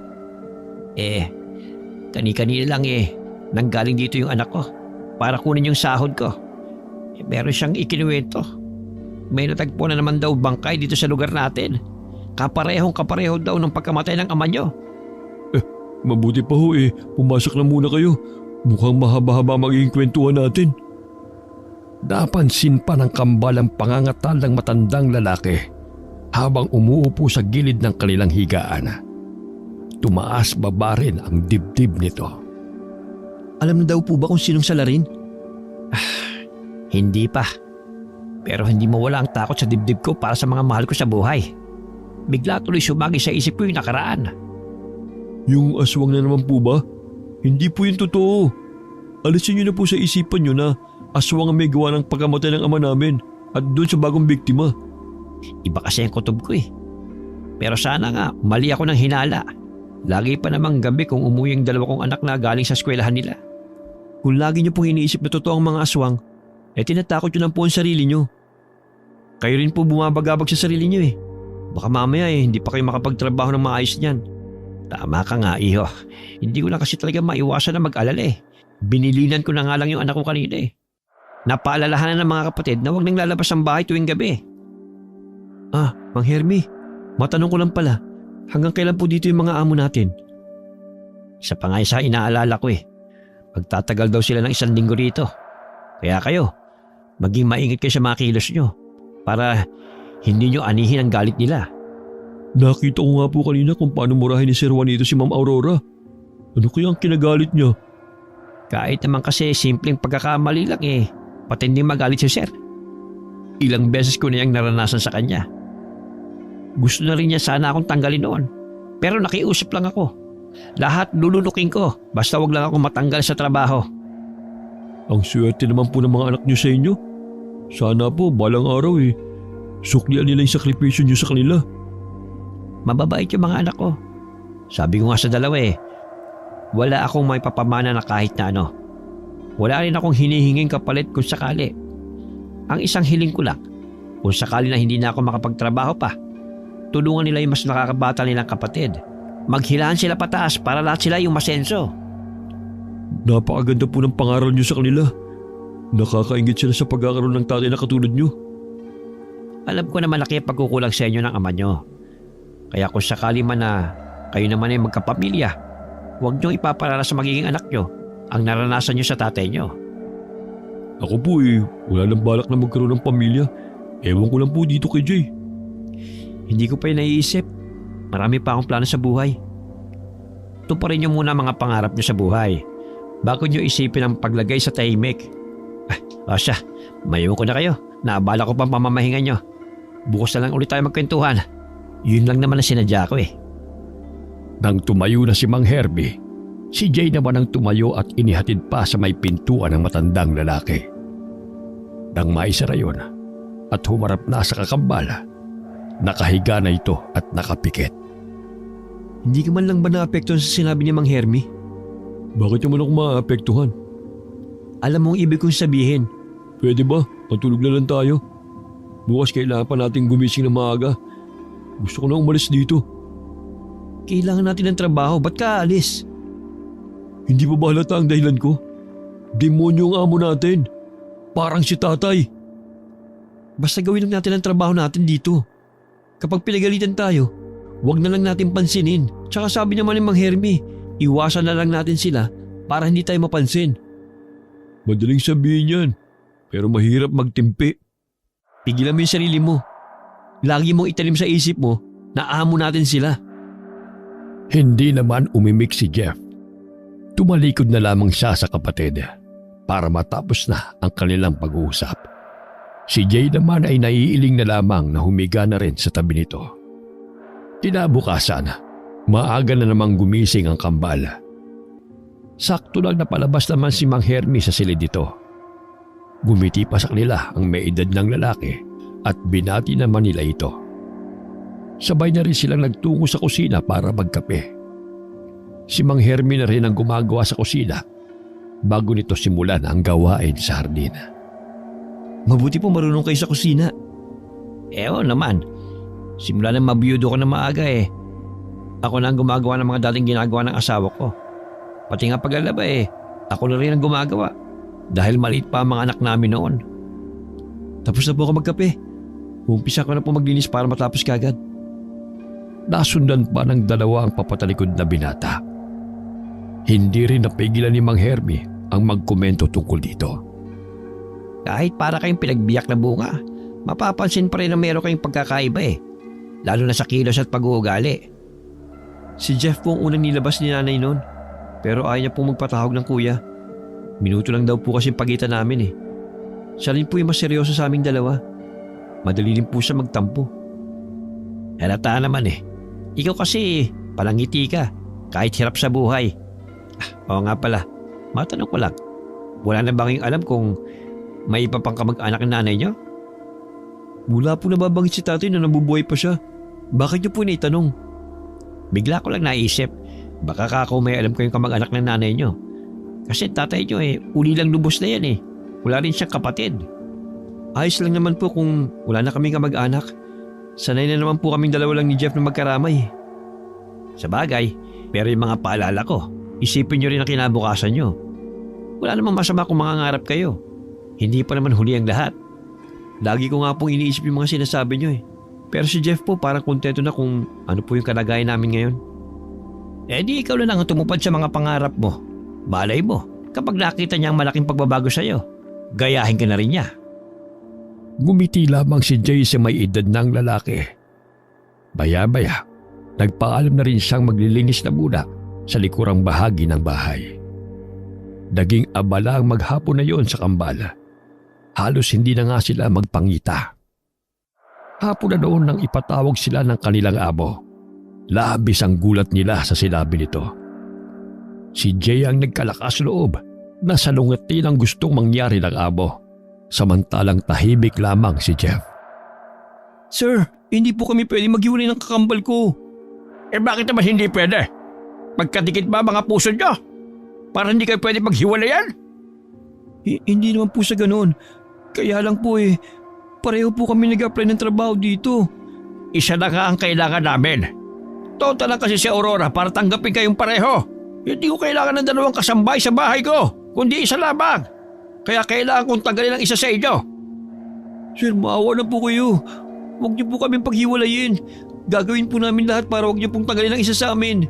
Kani-kanina lang nanggaling dito yung anak ko para kunin yung sahod ko. Meron siyang ikinuwento. May natagpo na naman daw bangkay dito sa lugar natin. Kapareho daw ng pagkamatay ng ama nyo. Mabuti pa ho pumasok na muna kayo. Mukhang mahaba-haba magiging kwentuhan natin. Napansin pa ng kambal ang pangangatal ng matandang lalaki habang umuupo sa gilid ng kanilang higaan. Tumaas baba rin ang dibdib nito. Alam na daw po ba kung sinong salarin? Hindi pa. Pero hindi mawala ang takot sa dibdib ko para sa mga mahal ko sa buhay. Bigla tuloy sumagi sa isip ko yung nakaraan. Yung aswang na naman po ba? Hindi po yung totoo. Alisin niyo na po sa isipan niyo na aswang ang may gawa ng pagkamatay ng ama namin at doon sa bagong biktima. Iba kasi ang kutob ko Pero sana nga, mali ako ng hinala. Lagi pa namang gabi kung umuwi ang 2 kong anak na galing sa eskwelahan nila. Kung lagi niyo pong iniisip na totoo ang mga aswang, tinatakot niyo lang po ang sarili niyo. Kayo rin po bumabagabag sa sarili niyo Baka mamaya hindi pa kayo makapagtrabaho ng maayos niyan. Tama ka nga, iho. Hindi ko lang kasi talaga maiwasan na mag-alala Binilinan ko na nga lang yung anak ko kanina Napaalalahanan ng mga kapatid na huwag nang lalabas ang bahay tuwing gabi. Mang Hermie, matanong ko lang pala, hanggang kailan po dito yung mga amo natin? Isa pa nga sa inaalala ko Magtatagal daw sila ng 1 linggo rito. Kaya kayo, maging maingat kayo sa mga kilos nyo para hindi nyo anihin ang galit nila. Nakita ko nga po kanina kung paano murahin ni Sir Juanito si Ma'am Aurora. Ano kaya ang kinagalit niya? Kahit naman kasi simpleng pagkakamali lang patinding magalit si Sir. Ilang beses ko na yung naranasan sa kanya. Gusto na rin niya sana akong tanggalin noon. Pero nakiusap lang ako. Lahat lulunukin ko basta wag lang ako matanggal sa trabaho. Ang swerte naman po ng mga anak niyo sa inyo. Sana po balang araw suklian nila yung sakripisyo niyo sa kanila. Mababait yung mga anak ko. Sabi ko nga sa dalawa wala akong may papamana na kahit na ano. Wala rin akong hinihinging kapalit kung sakali. Ang isang hiling ko lang, kung sakali na hindi na ako makapagtrabaho pa, tulungan nila yung mas nakakabata nilang kapatid. Maghilaan sila pataas para lahat sila yung masenso. Napakaganda po ng pangaral niyo sa kanila. Nakakaingit sila sa pagkakaroon ng tatay na katulad niyo. Alam ko na malaki ang pagkukulang sa inyo ng ama nyo. Kaya kung sakali man na kayo naman ay magkapamilya, huwag nyo ipaparala sa magiging anak nyo ang naranasan nyo sa tatay nyo. Ako po wala nang balak na magkaroon ng pamilya. Ewan ko lang po dito kay Jay. Hindi ko pa yun naiisip. Marami pa akong plano sa buhay. Tuparin nyo muna mga pangarap nyo sa buhay bago nyo isipin ang paglagay sa tahimik. Siya, mayon ko na kayo. Naabala ko pang pamamahinga nyo. Bukas na lang ulit tayo magkwentuhan. Yun lang naman ang sinadya ko Nang tumayo na si Mang Herbie, si Jay naman ang tumayo at inihatid pa sa may pintuan ng matandang lalaki. Nang maisara yun at humarap na sa kakambala, nakahiga na ito at nakapikit. Hindi ka man lang ba naapektuhan sa sinabi ni Mang Hermie? Bakit naman ako maapektuhan? Alam mong ibig kong sabihin. Pwede ba? Matulog na lang tayo. Bukas kailangan pa natin gumising na maaga. Gusto ko na umalis dito. Kailangan natin ng trabaho. Ba't ka aalis? Hindi pa ba halata ang dahilan ko? Demonyo ang amo natin. Parang si tatay. Basta gawin lang natin ang trabaho natin dito. Kapag pinagalitan tayo, huwag na lang natin pansinin. Tsaka sabi naman ni Mang Hermie, iwasan na lang natin sila para hindi tayo mapansin. Madaling sabihin yan, pero mahirap magtimpi. Pigilan mo yung sarili mo. Lagi mong itanim sa isip mo na amo natin sila. Hindi naman umimik si Jeff. Tumalikod na lamang siya sa kapatid para matapos na ang kanilang pag-uusap. Si Jay naman ay naiiling na lamang na humiga na rin sa tabi nito. Kinabukasan, maaga na namang gumising ang kambal. Sakto lang napalabas naman si Mang Hermie sa silid nito. Gumiti pa sa kanila ang may edad ng lalaki at binati naman nila ito. Sabay na rin silang nagtungo sa kusina para magkape. Si Mang Hermie na rin ang gumagawa sa kusina bago nito simulan ang gawain sa hardin. Mabuti po marunong kayo sa kusina. Ewan naman. Simula na mabiyudo ko na maaga Ako na ang gumagawa ng mga dating ginagawa ng asawa ko. Pati nga paglalaba ako na rin ang gumagawa. Dahil maliit pa ang mga anak namin noon. Tapos na po ako magkape. Umpisa ko na po maglinis para matapos kagad. Nasundan pa ng dalawa ang papatalikod na binata. Hindi rin napigilan ni Mang Hermie ang magkomento tungkol dito. Kahit para kayong pinagbiyak na bunga, mapapansin pa rin na meron kayong pagkakaiba Lalo na sa kilos at pag-uugali. Si Jeff po ang unang nilabas ni nanay noon. Pero ayaw niya pong magpatawag ng kuya. Minuto lang daw po kasi pagitan namin Siya rin po yung mas seryoso sa aming dalawa. Madali rin po siya magtampo. Halata naman Ikaw kasi palangiti ka kahit hirap sa buhay. Oo nga pala, matanong ko lang. Wala na ba kayong alam kung may iba pang kamag-anak ng nanay niyo? Wala po nababanggit si tatay na nabubuhay pa siya. Bakit niyo po naitanong? Bigla ko lang naisip. Baka kako may alam ko yung kamag-anak ng nanay niyo. Kasi tatay niyo uli lang lubos na yan Wala rin siyang kapatid. Ayos lang naman po kung wala na kaming kamag-anak. Sanay na naman po kaming dalawa lang ni Jeff na magkaramay. Sa bagay, pero yung mga paalala ko, isipin niyo rin ang kinabukasan niyo. Wala namang masama kung mangangarap kayo. Hindi pa naman huli ang lahat. Lagi ko nga pong iniisip yung mga sinasabi niyo Pero si Jeff po parang kontento na kung ano po yung kalagayan namin ngayon. Di ikaw na lang ang tumupad sa mga pangarap mo. Malay mo, kapag nakita niya ang malaking pagbabago sa iyo, gayahin ka na rin niya. Gumiti lamang si Jay sa may edad ng lalaki. Baya-baya, nagpaalam na rin siyang maglilinis na muna sa likurang bahagi ng bahay. Naging abala ang maghapon na yon sa kambal. Halos hindi na nga sila magpangita. Hapon na doon nang ipatawag sila ng kanilang amo. Labis ang gulat nila sa sinabi nito. Si Jay ang nagkalakas loob na salungatin ang gustong mangyari ng amo. Samantalang tahimik lamang si Jeff. Sir, hindi po kami pwede maghiwalay ng kakambal ko. Bakit naman hindi pwede? Magkadikit ba mga puso niyo? Para hindi kayo pwede maghiwalayan? Hindi naman po sa ganoon. Kaya lang po pareho po kami nag-apply ng trabaho dito. Isa na nga ang kailangan namin. Total lang kasi si Aurora para tanggapin kayong pareho. Hindi ko kailangan ng dalawang kasambay sa bahay ko, kundi isa lamang. Kaya kailangan kong tanggalin ang isa sa inyo. Sir, maawa na po kayo. Huwag niyo po kaming paghiwalayin. Gagawin po namin lahat para huwag niyo pong tanggalin ang isa sa amin.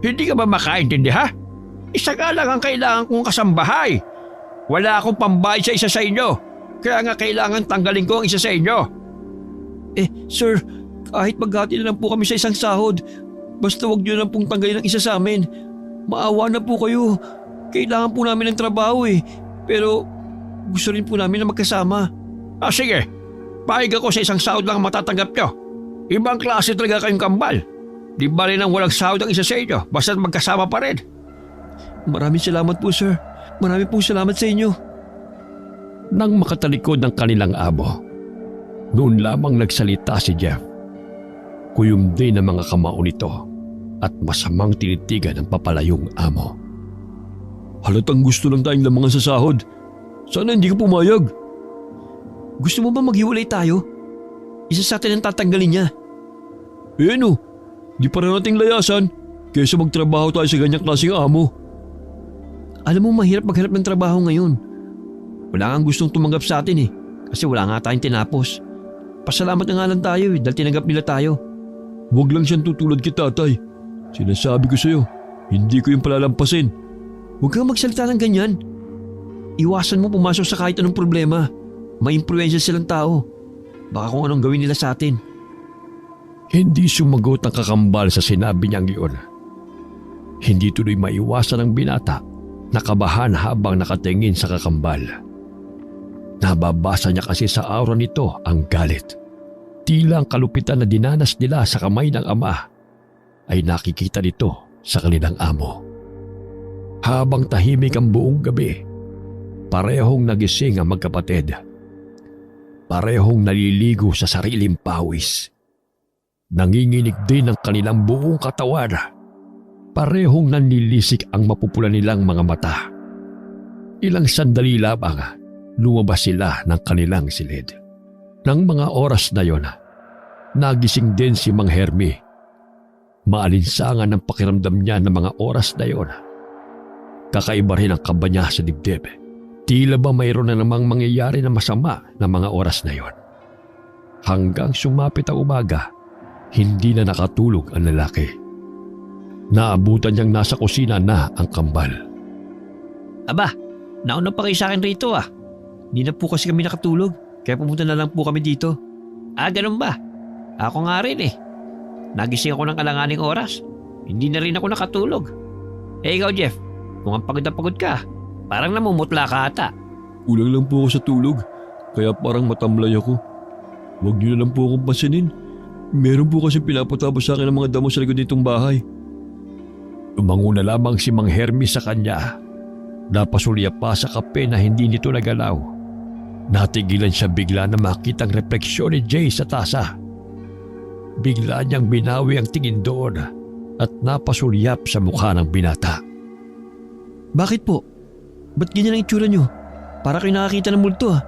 Hindi ka ba makaintindi ha? Isa nga lang ang kailangan kong kasambahay. Wala akong pambayad sa isa sa inyo. Kaya nga kailangan tanggalin ko ang isa sa inyo. Sir, kahit maghati na lang po kami sa isang sahod, basta huwag niyo lang pong tanggalin ang isa sa amin. Maawa na po kayo. Kailangan po namin ng trabaho Pero gusto rin po namin na magkasama. Sige, pahig ako sa isang sahod lang ang matatanggap nyo. Ibang klase talaga kayong kambal. Di bali nang walang sahod ang isa sa inyo, basta't magkasama pa rin. Maraming salamat po, sir. Maraming pong salamat sa inyo. Nang makatalikod ng kanilang amo, noon lamang nagsalita si Jeff. Kuyum din ang mga kamao nito at masamang tinitigan ang papalayong amo. Halatang gusto lang tayong lamangan sa sahod. Sana hindi ka pumayag. Gusto mo ba maghiwalay tayo? Isa sa atin ang tatanggalin niya. Di pa rin nating layasan kaysa magtrabaho tayo sa ganyang klaseng amo. Alam mo, mahirap maghanap ng trabaho ngayon. Wala kang gustong tumanggap sa atin kasi wala nga tayong tinapos. Pasalamat na nga lang tayo dahil tinanggap nila tayo. Huwag lang siyang tutulad kay tatay. Sinasabi ko sa'yo, hindi ko yung palalampasin. Huwag kang magsalita ng ganyan. Iwasan mo pumasok sa kahit anong problema. May impluwensya silang tao. Baka kung anong gawin nila sa atin. Hindi sumagot ang kakambal sa sinabi niyang iyon. Hindi tuloy maiwasan ang binata na kabahan habang nakatingin sa kakambal. Nababasa niya kasi sa aura nito ang galit. Tila ang kalupitan na dinanas nila sa kamay ng ama ay nakikita nito sa kanilang amo. Habang tahimik ang buong gabi, parehong nagising ang magkapatid. Parehong naliligo sa sariling pawis. Nanginginig din ang kanilang buong katawan. Parehong nanlilisik ang mapupula nilang mga mata. Ilang sandali lamang lumabas sila ng kanilang silid. Nang mga oras na yon, nagising din si Mang Hermi. Maalinsangan ang pakiramdam niya ng mga oras na yon. Kakaiba rin ang kaba niya sa dibdib. Tila ba mayroon na namang mangyayari na masama ng mga oras na yon. Hanggang sumapit ang umaga, hindi na nakatulog ang lalaki. Naabutan niyang nasa kusina na ang kambal. Aba, nauna pa kayo sa akin rito Hindi na po kasi kami nakatulog, kaya pumunta na lang po kami dito. Ganun ba? Ako nga rin Nagising ako ng alanganing oras. Hindi na rin ako nakatulog. Ikaw Jeff, kung ang pagod na pagod ka, parang namumutla ka ata. Kulang lang po ako sa tulog, kaya parang matamlay ako. Huwag niyo na lang po akong pansinin. Meron po kasi pinapatapos sa akin ng mga damo sa likod nitong bahay. Tumango na lamang si Mang Hermi sa kanya. Napasulya pa sa kape na hindi nito nagalaw. Natigilan siya bigla na makita ang refleksyon ni Jay sa tasa. Bigla niyang binawi ang tingin doon at napasulyap sa mukha ng binata. Bakit po? Ba't ganyan ang itsura niyo? Para kayo nakakita ng multo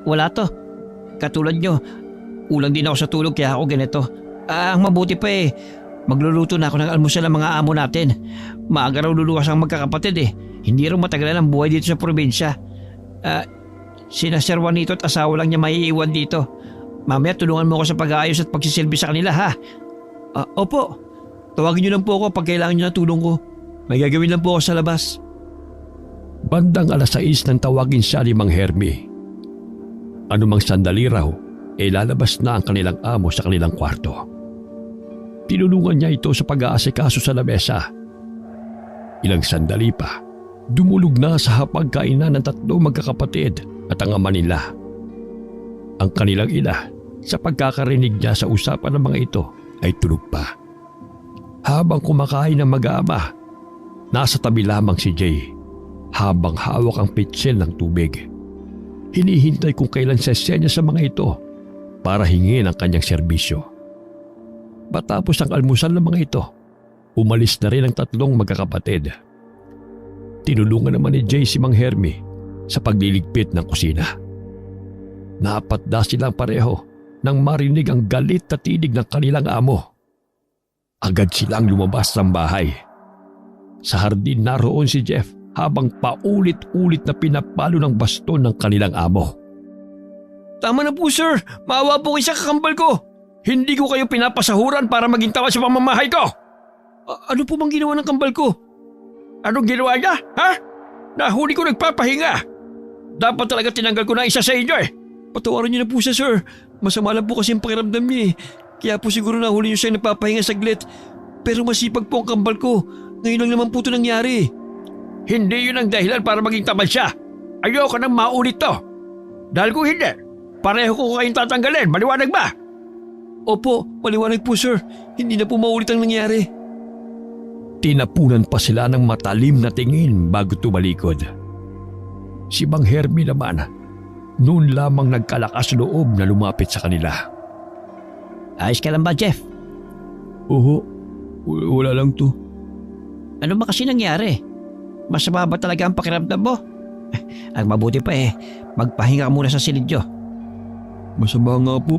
wala to. Katulad niyo, ulang din ako sa tulog kaya ako ganito. Ang mabuti pa magluluto na ako ng almusal ng mga amo natin. Maaga raw luluwas ang magkakapatid Hindi raw matagalan ang buhay dito sa probinsya. Sina Sir Juanito at asawa lang niya maiiwan dito. Mamaya tulungan mo ako sa pag-aayos at pagsisilbi sa kanila Opo. Tawagin niyo lang po ako pag kailangan niyo na tulong ko. May gagawin lang po ako sa labas. Bandang 6:00 nang tawagin siya ni Mang Hermi. Anumang sandali raw, lalabas na ang kanilang amo sa kanilang kwarto. Tinulungan niya ito sa pag-aasikaso sa lamesa. Ilang sandali pa, dumulog na sa hapagkainan ng 3 magkakapatid at ang ama nila. Ang kanilang ina, sa pagkakarinig niya sa usapan ng mga ito, ay tulog pa. Habang kumakain ng mag-aama, nasa tabi lamang si Jay habang hawak ang pitsil ng tubig. Hinihintay kung kailan sesenya sa mga ito para hingin ang kanyang serbisyo. Matapos ang almusal ng mga ito, umalis na rin ang 3 magkakapatid. Tinulungan naman ni Jay si Mang Hermi sa pagliligpit ng kusina. Naapatda silang pareho nang marinig ang galit na tinig ng kanilang amo. Agad silang lumabas ng bahay. Sa hardin naroon si Jeff habang paulit-ulit na pinapalo ng baston ng kanilang amo. Tama na po sir, maawa po kayo sa kakambal ko. Hindi ko kayo pinapasahuran para maging tama sa pamamahay ko! Ano po bang ginawa ng kambal ko? Anong ginawa niya, ha? Nahuli ko nagpapahinga. Dapat talaga tinanggal ko na isa sa inyo eh. Patawarin niyo na po siya sir. Masama lang po kasi ang pakiramdam niya eh. Kaya po siguro nahuli niyo siya nagpapahinga saglit. Pero masipag po ang kambal ko. Ngayon lang naman po ito nangyari. Hindi yun ang dahilan para maging tamad siya. Ayoko nang maulit to. Dahil kung hindi, pareho ko kayong tatanggalin. Maliwanag ba? Opo, maliwanag po sir. Hindi na po maulit ang nangyari. Tinapunan pa sila ng matalim na tingin bago tumalikod. Si Mang Hermie naman, noon lamang nagkalakas loob na lumapit sa kanila. Ayos ka lang ba, Jeff? Oo, wala lang to. Ano ba kasi nangyari? Masama ba talaga ang pakiramdam mo? Ang mabuti pa magpahinga ka muna sa silidyo. Masama nga po,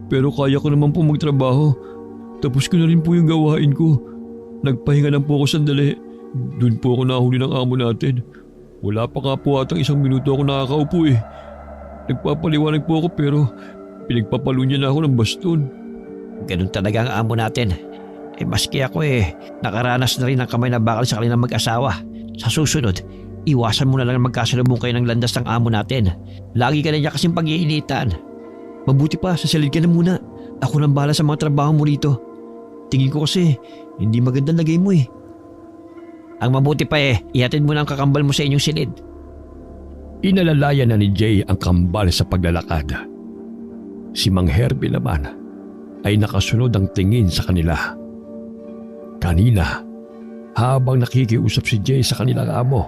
pero kaya ko naman po magtrabaho. Tapos ko na rin po yung gawain ko. Nagpahinga lang po ako sandali. Doon po ako nahuli ng amo natin. Wala pa nga po atang 1 minuto ako nakakaupo eh. Nagpapaliwanag po ako pero pinagpapalo niya na ako ng baston. Ganun talaga ang amo natin. Maski ako nakaranas na rin ng kamay na bakal sa kanilang mag-asawa. Sa susunod, iwasan mo na lang magkasalubong kayo ng landas ng amo natin. Lagi ka na niya kasing pag-iinitan. Mabuti pa, sasalid ka na muna. Ako nang bahala sa mga trabaho mo rito. Tingin ko kasi, hindi magandang lagay mo eh. Ang mabuti pa ihatid mo na ang kakambal mo sa inyong silid. Inalalayan na ni Jay ang kambal sa paglalakad. Si Mang Hermie naman ay nakasunod ang tingin sa kanila. Kanina, habang nakikiusap si Jay sa kanilang amo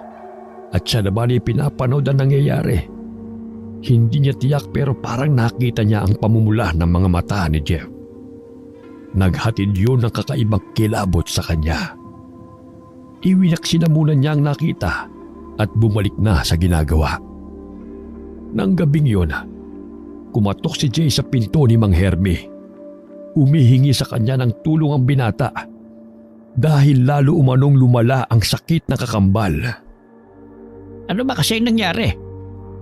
at siya naman ay pinapanood ang nangyayari, hindi niya tiyak pero parang nakita niya ang pamumula ng mga mata ni Jeff. Naghatid yun ng kakaibang kilabot sa kanya. Iwinaksi na muna niya ang nakita at bumalik na sa ginagawa. Nang gabing yun, kumatok si Jay sa pinto ni Mang Hermie. Humihingi sa kanya ng tulong ang binata dahil lalo umanong lumala ang sakit na kakambal. Ano ba kasi ang nangyari?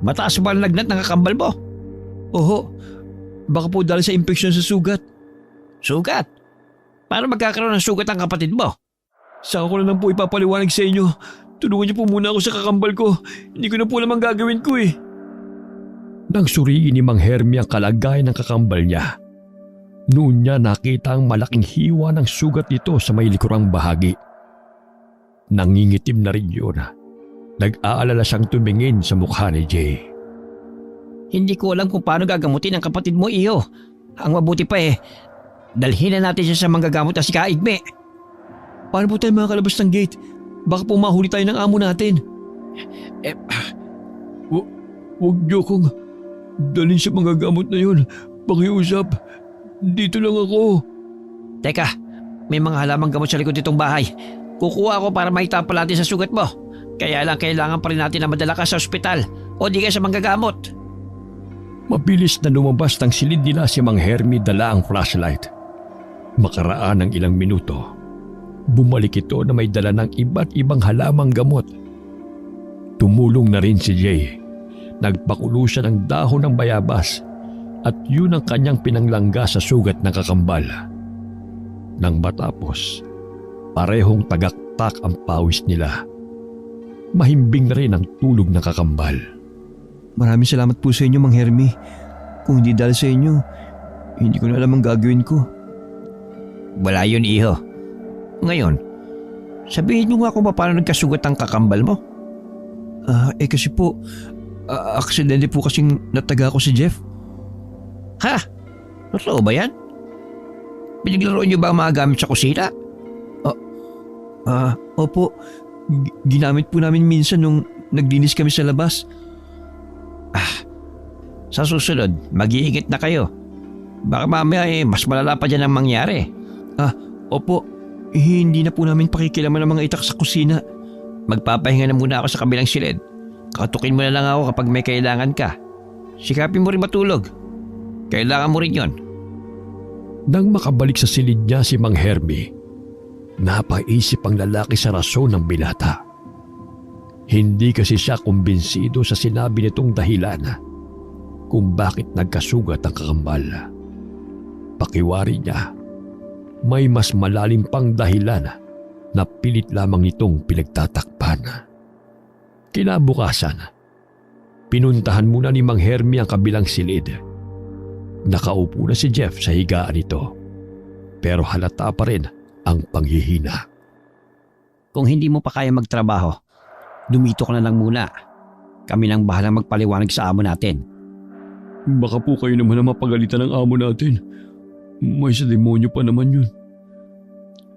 Mataas ba ang lagnat ng kakambal mo? Oho, baka po dahil sa impeksyon sa sugat. Sugat? Paano magkakaroon ng sugat ang kapatid mo? Saka ko na lang po ipapaliwanag sa inyo. Tulungan niyo po muna ako sa kakambal ko. Hindi ko na po alam ang gagawin ko eh. Nang suriin ni Mang Hermie ang kalagayan ng kakambal niya, noon niya nakita ang malaking hiwa ng sugat nito sa may likurang bahagi. Nangingitim na rin yun. Nag-aalala siyang tumingin sa mukha ni Jay. Hindi ko alam kung paano gagamutin ang kapatid mo, iyo. Ang mabuti pa dalhin na natin siya sa manggagamot na si Kaigme. Paano po tayo makakalabas ng gate? Baka po mahuli tayo ng amo natin. Huwag niyo kong dalhin sa manggagamot na yun. Pakiusap. Dito lang ako. Teka, may mga halamang gamot sa likod nitong bahay. Kukuha ako para maitapal natin sa sugat mo. Kaya lang kailangan pa rin natin na madala ka sa ospital o di ka sa manggagamot. Mabilis na lumabas ng silid nila si Mang Hermie dala ang flashlight. Makaraan ng ilang minuto, bumalik ito na may dala ng iba't ibang halamang gamot. Tumulong na rin si Jay. Nagpakulo siya ng dahon ng bayabas at yun ang kanyang pinanglangga sa sugat ng kakambal. Nang matapos, parehong tagaktak ang pawis nila. Mahimbing na rin ang tulog ng kakambal. Maraming salamat po sa inyo, Mang Hermie. Kung hindi dahil sa inyo, hindi ko na alam ang gagawin ko. Wala yun, iho. Ngayon, sabihin mo nga kung paano nagkasugat ang kakambal mo. Kasi po, aksidente po kasing nataga ko si Jeff. Ha? Totoo ba yan? Pinaglaruan niyo ba ang mga gamit sa kusina? Opo. Ginamit po namin minsan nung naglinis kami sa labas. Sa susunod, mag-iingat na kayo. Baka mamaya mas malala pa dyan ang mangyari. Opo. Hindi na po namin pakikilaman ang mga itak sa kusina. Magpapahinga na muna ako sa kabilang silid. Katukin mo na lang ako kapag may kailangan ka. Sikapin mo rin matulog. Kailangan mo rin yon. Nang makabalik sa silid niya si Mang Hermi, napaisip ang lalaki sa rason ng binata. Hindi kasi siya kumbinsido sa sinabi nitong dahilan kung bakit nagkasugat ang kakambal. Pakiwari niya, may mas malalim pang dahilan na pilit lamang nitong pinagtatakpan. Kinabukasan, pinuntahan muna ni Mang Hermi ang kabilang silid. Nakaupo na si Jeff sa higaan nito, pero halata pa rin ang panghihina. Kung hindi mo pa kaya magtrabaho, dumito ka na lang muna. Kami nang bahalang magpaliwanag sa amo natin. Baka po kayo naman ang mapagalitan ng amo natin. May sa demonyo pa naman yun.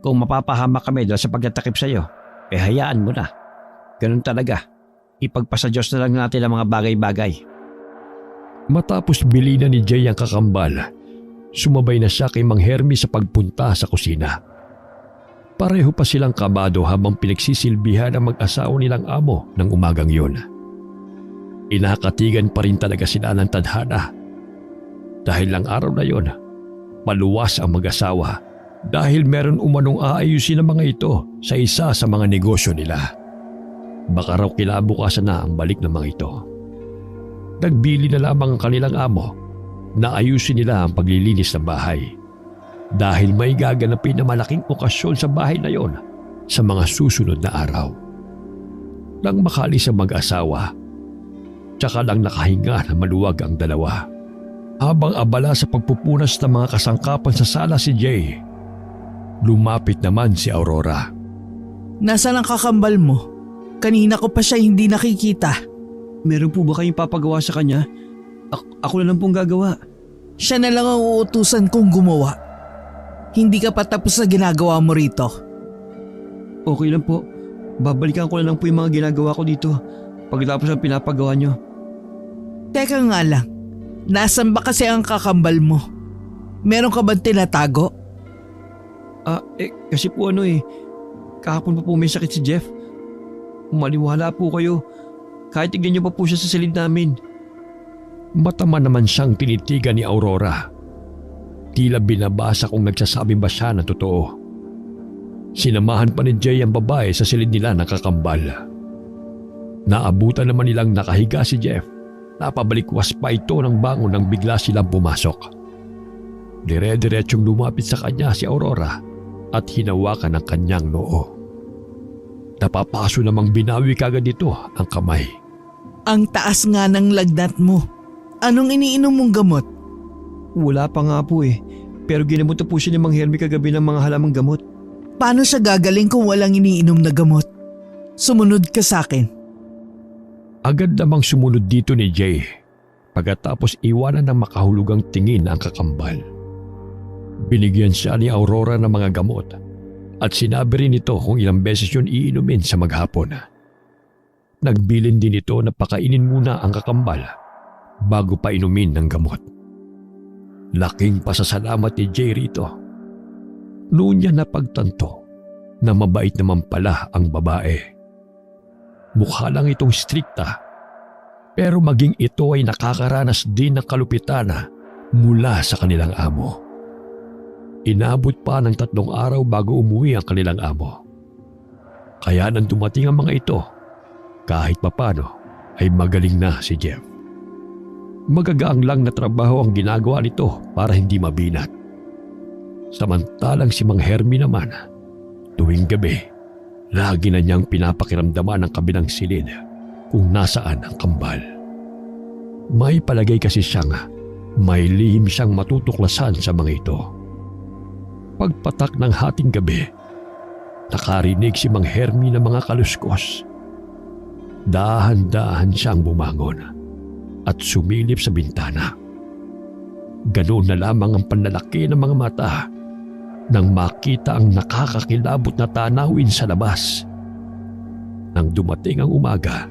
Kung mapapahamak kami dahil sa pagtatakip sa iyo, hayaan mo na. Ganun talaga. Ipagpasa Diyos na lang natin ang mga bagay-bagay. Matapos bilina ni Jay ang kakambal, sumabay na siya kay Mang Hermi sa pagpunta sa kusina. Pareho pa silang kabado habang pinagsisilbihan ang mag-asawa nilang amo ng umagang yun. Inakatigan pa rin talaga sila ng tadhana. Dahil lang araw na yun, paluwas ang mag-asawa dahil meron umanong aayusin ang mga ito sa isa sa mga negosyo nila. Baka raw kinabukasan na ang balik ng mga ito. Nagbili na lamang ang kanilang amo na ayusin nila ang paglilinis ng bahay dahil may gaganapin na malaking okasyon sa bahay na yon sa mga susunod na araw. Nang makalis ang mag-asawa, tsaka lang nakahinga na maluwag ang dalawa. Habang abala sa pagpupunas ng mga kasangkapan sa sala si Jay, lumapit naman si Aurora. Nasaan ang kakambal mo? Kanina ko pa siya hindi nakikita. Meron po ba kayong papagawa sa kanya? Ako na lang pong gagawa. Siya na lang ang uutusan kong gumawa. Hindi ka pa tapos sa ginagawa mo rito. Okay lang po. Babalikan ko na lang po yung mga ginagawa ko dito pagkatapos ang pinapagawa nyo. Teka nga lang, nasan ba kasi ang kakambal mo? Meron ka bang tinatago? Kasi po kahapon pa po may sakit si Jeff. Maliwala po kayo. Kahit tignan niyo pa po siya sa silid namin. Matama naman siyang tinitigan ni Aurora. Tila binabasa kung nagsasabi ba siya ng totoo. Sinamahan pa ni Jay ang babae sa silid nila ng kakambal. Naabutan naman nilang nakahiga si Jeff. Napabalikwas pa ito ng bangon nang bigla silang pumasok. Dire-diretsyong lumapit sa kanya si Aurora at hinawakan ang kanyang noo. Napapaso namang binawi kagad nito ang kamay. Ang taas nga ng lagnat mo. Anong iniinom mong gamot? Wala pa nga po pero ginamot na po siya ni Mang Hermi kagabi ng mga halamang gamot. Paano siya gagaling kung walang iniinom na gamot? Sumunod ka sa akin. Agad namang sumunod dito ni Jay pagkatapos iwanan ng makahulugang tingin ang kakambal. Binigyan siya ni Aurora ng mga gamot at sinabi rin ito kung ilang beses yun iinumin sa maghapon. Nagbilin din ito na pakainin muna ang kakambal bago pa inumin ng gamot. Laking pasasalamat ni Jay rito. Noon niya napagtanto na mabait naman pala ang babae. Mukha lang itong strikta, pero maging ito ay nakakaranas din ng kalupitan mula sa kanilang amo. Inabot pa ng 3 araw bago umuwi ang kanilang amo. Kaya nang dumating ang mga ito, kahit papano ay magaling na si Jeff. Magagaang lang na trabaho ang ginagawa nito para hindi mabinat. Samantalang si Mang Hermi naman, tuwing gabi, lagi na niyang pinapakiramdaman ang kabilang silid kung nasaan ang kambal. May palagay kasi siyang may lihim siyang matutuklasan sa mga ito. Pagpatak ng hating gabi, nakarinig si Mang Hermi ng mga kaluskos. Dahan-dahan siyang bumangon at sumilip sa bintana. Ganoon na lamang ang panlalaki ng mga mata nang makita ang nakakakilabot na tanawin sa labas. Nang dumating ang umaga,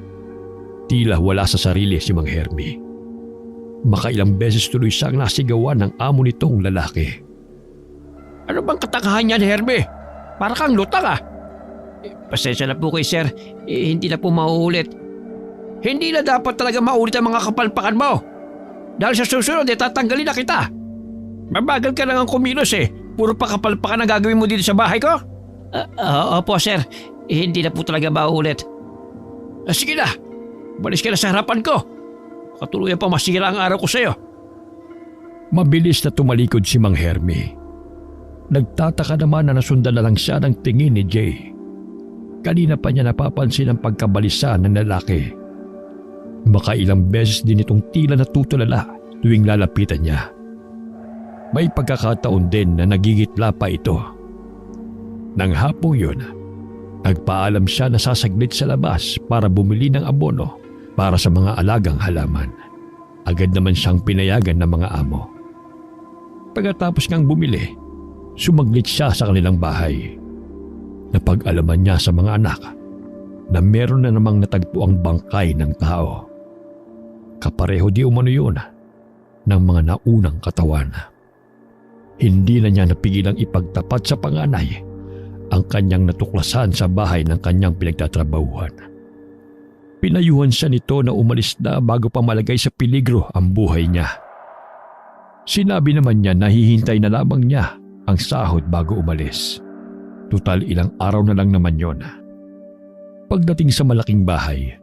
tila wala sa sarili si Mang Hermi. Makailang beses tuloy siyang nasigawan ng amo nitong lalaki. Ano bang katakahan niyan, Hermi? Para kang lutang Pasensya na po kay sir, hindi na po mauulit. Hindi na dapat talaga maulit ang mga kapalpakan mo. Dahil sa susunod, tatanggalin na kita. Mabagal ka lang ang kumilos eh. Puro pakapalpakan ang gagawin mo dito sa bahay ko. Opo, sir. Hindi na po talaga mauulit. Sige na. Balis ka na sa harapan ko. Katuluyan pa masira ang araw ko sa'yo. Mabilis na tumalikod si Mang Hermie. Nagtataka naman na nasundan na lang siya ng tingin ni Jay. Kanina pa niya napapansin ang pagkabalisa ng lalaki. Makailang beses din itong tila natutulala tuwing lalapitan niya. May pagkakataon din na nagigitla pa ito. Nang hapong yun, nagpaalam siya na sasaglit sa labas para bumili ng abono para sa mga alagang halaman. Agad naman siyang pinayagan ng mga amo. Pagkatapos ngang bumili, sumaglit siya sa kanilang bahay. Napag-alaman niya sa mga anak na meron na namang natagpo ang bangkay ng tao. Kapareho di umano yun ng mga naunang katawan. Hindi na niya napigilang ipagtapat sa panganay ang kanyang natuklasan sa bahay ng kanyang pinagtatrabahuhan. Pinayuhan siya nito na umalis na bago pa malagay sa peligro ang buhay niya. Sinabi naman niya na hihintay na lamang niya ang sahod bago umalis. Tutal ilang araw na lang naman yon. Pagdating sa malaking bahay,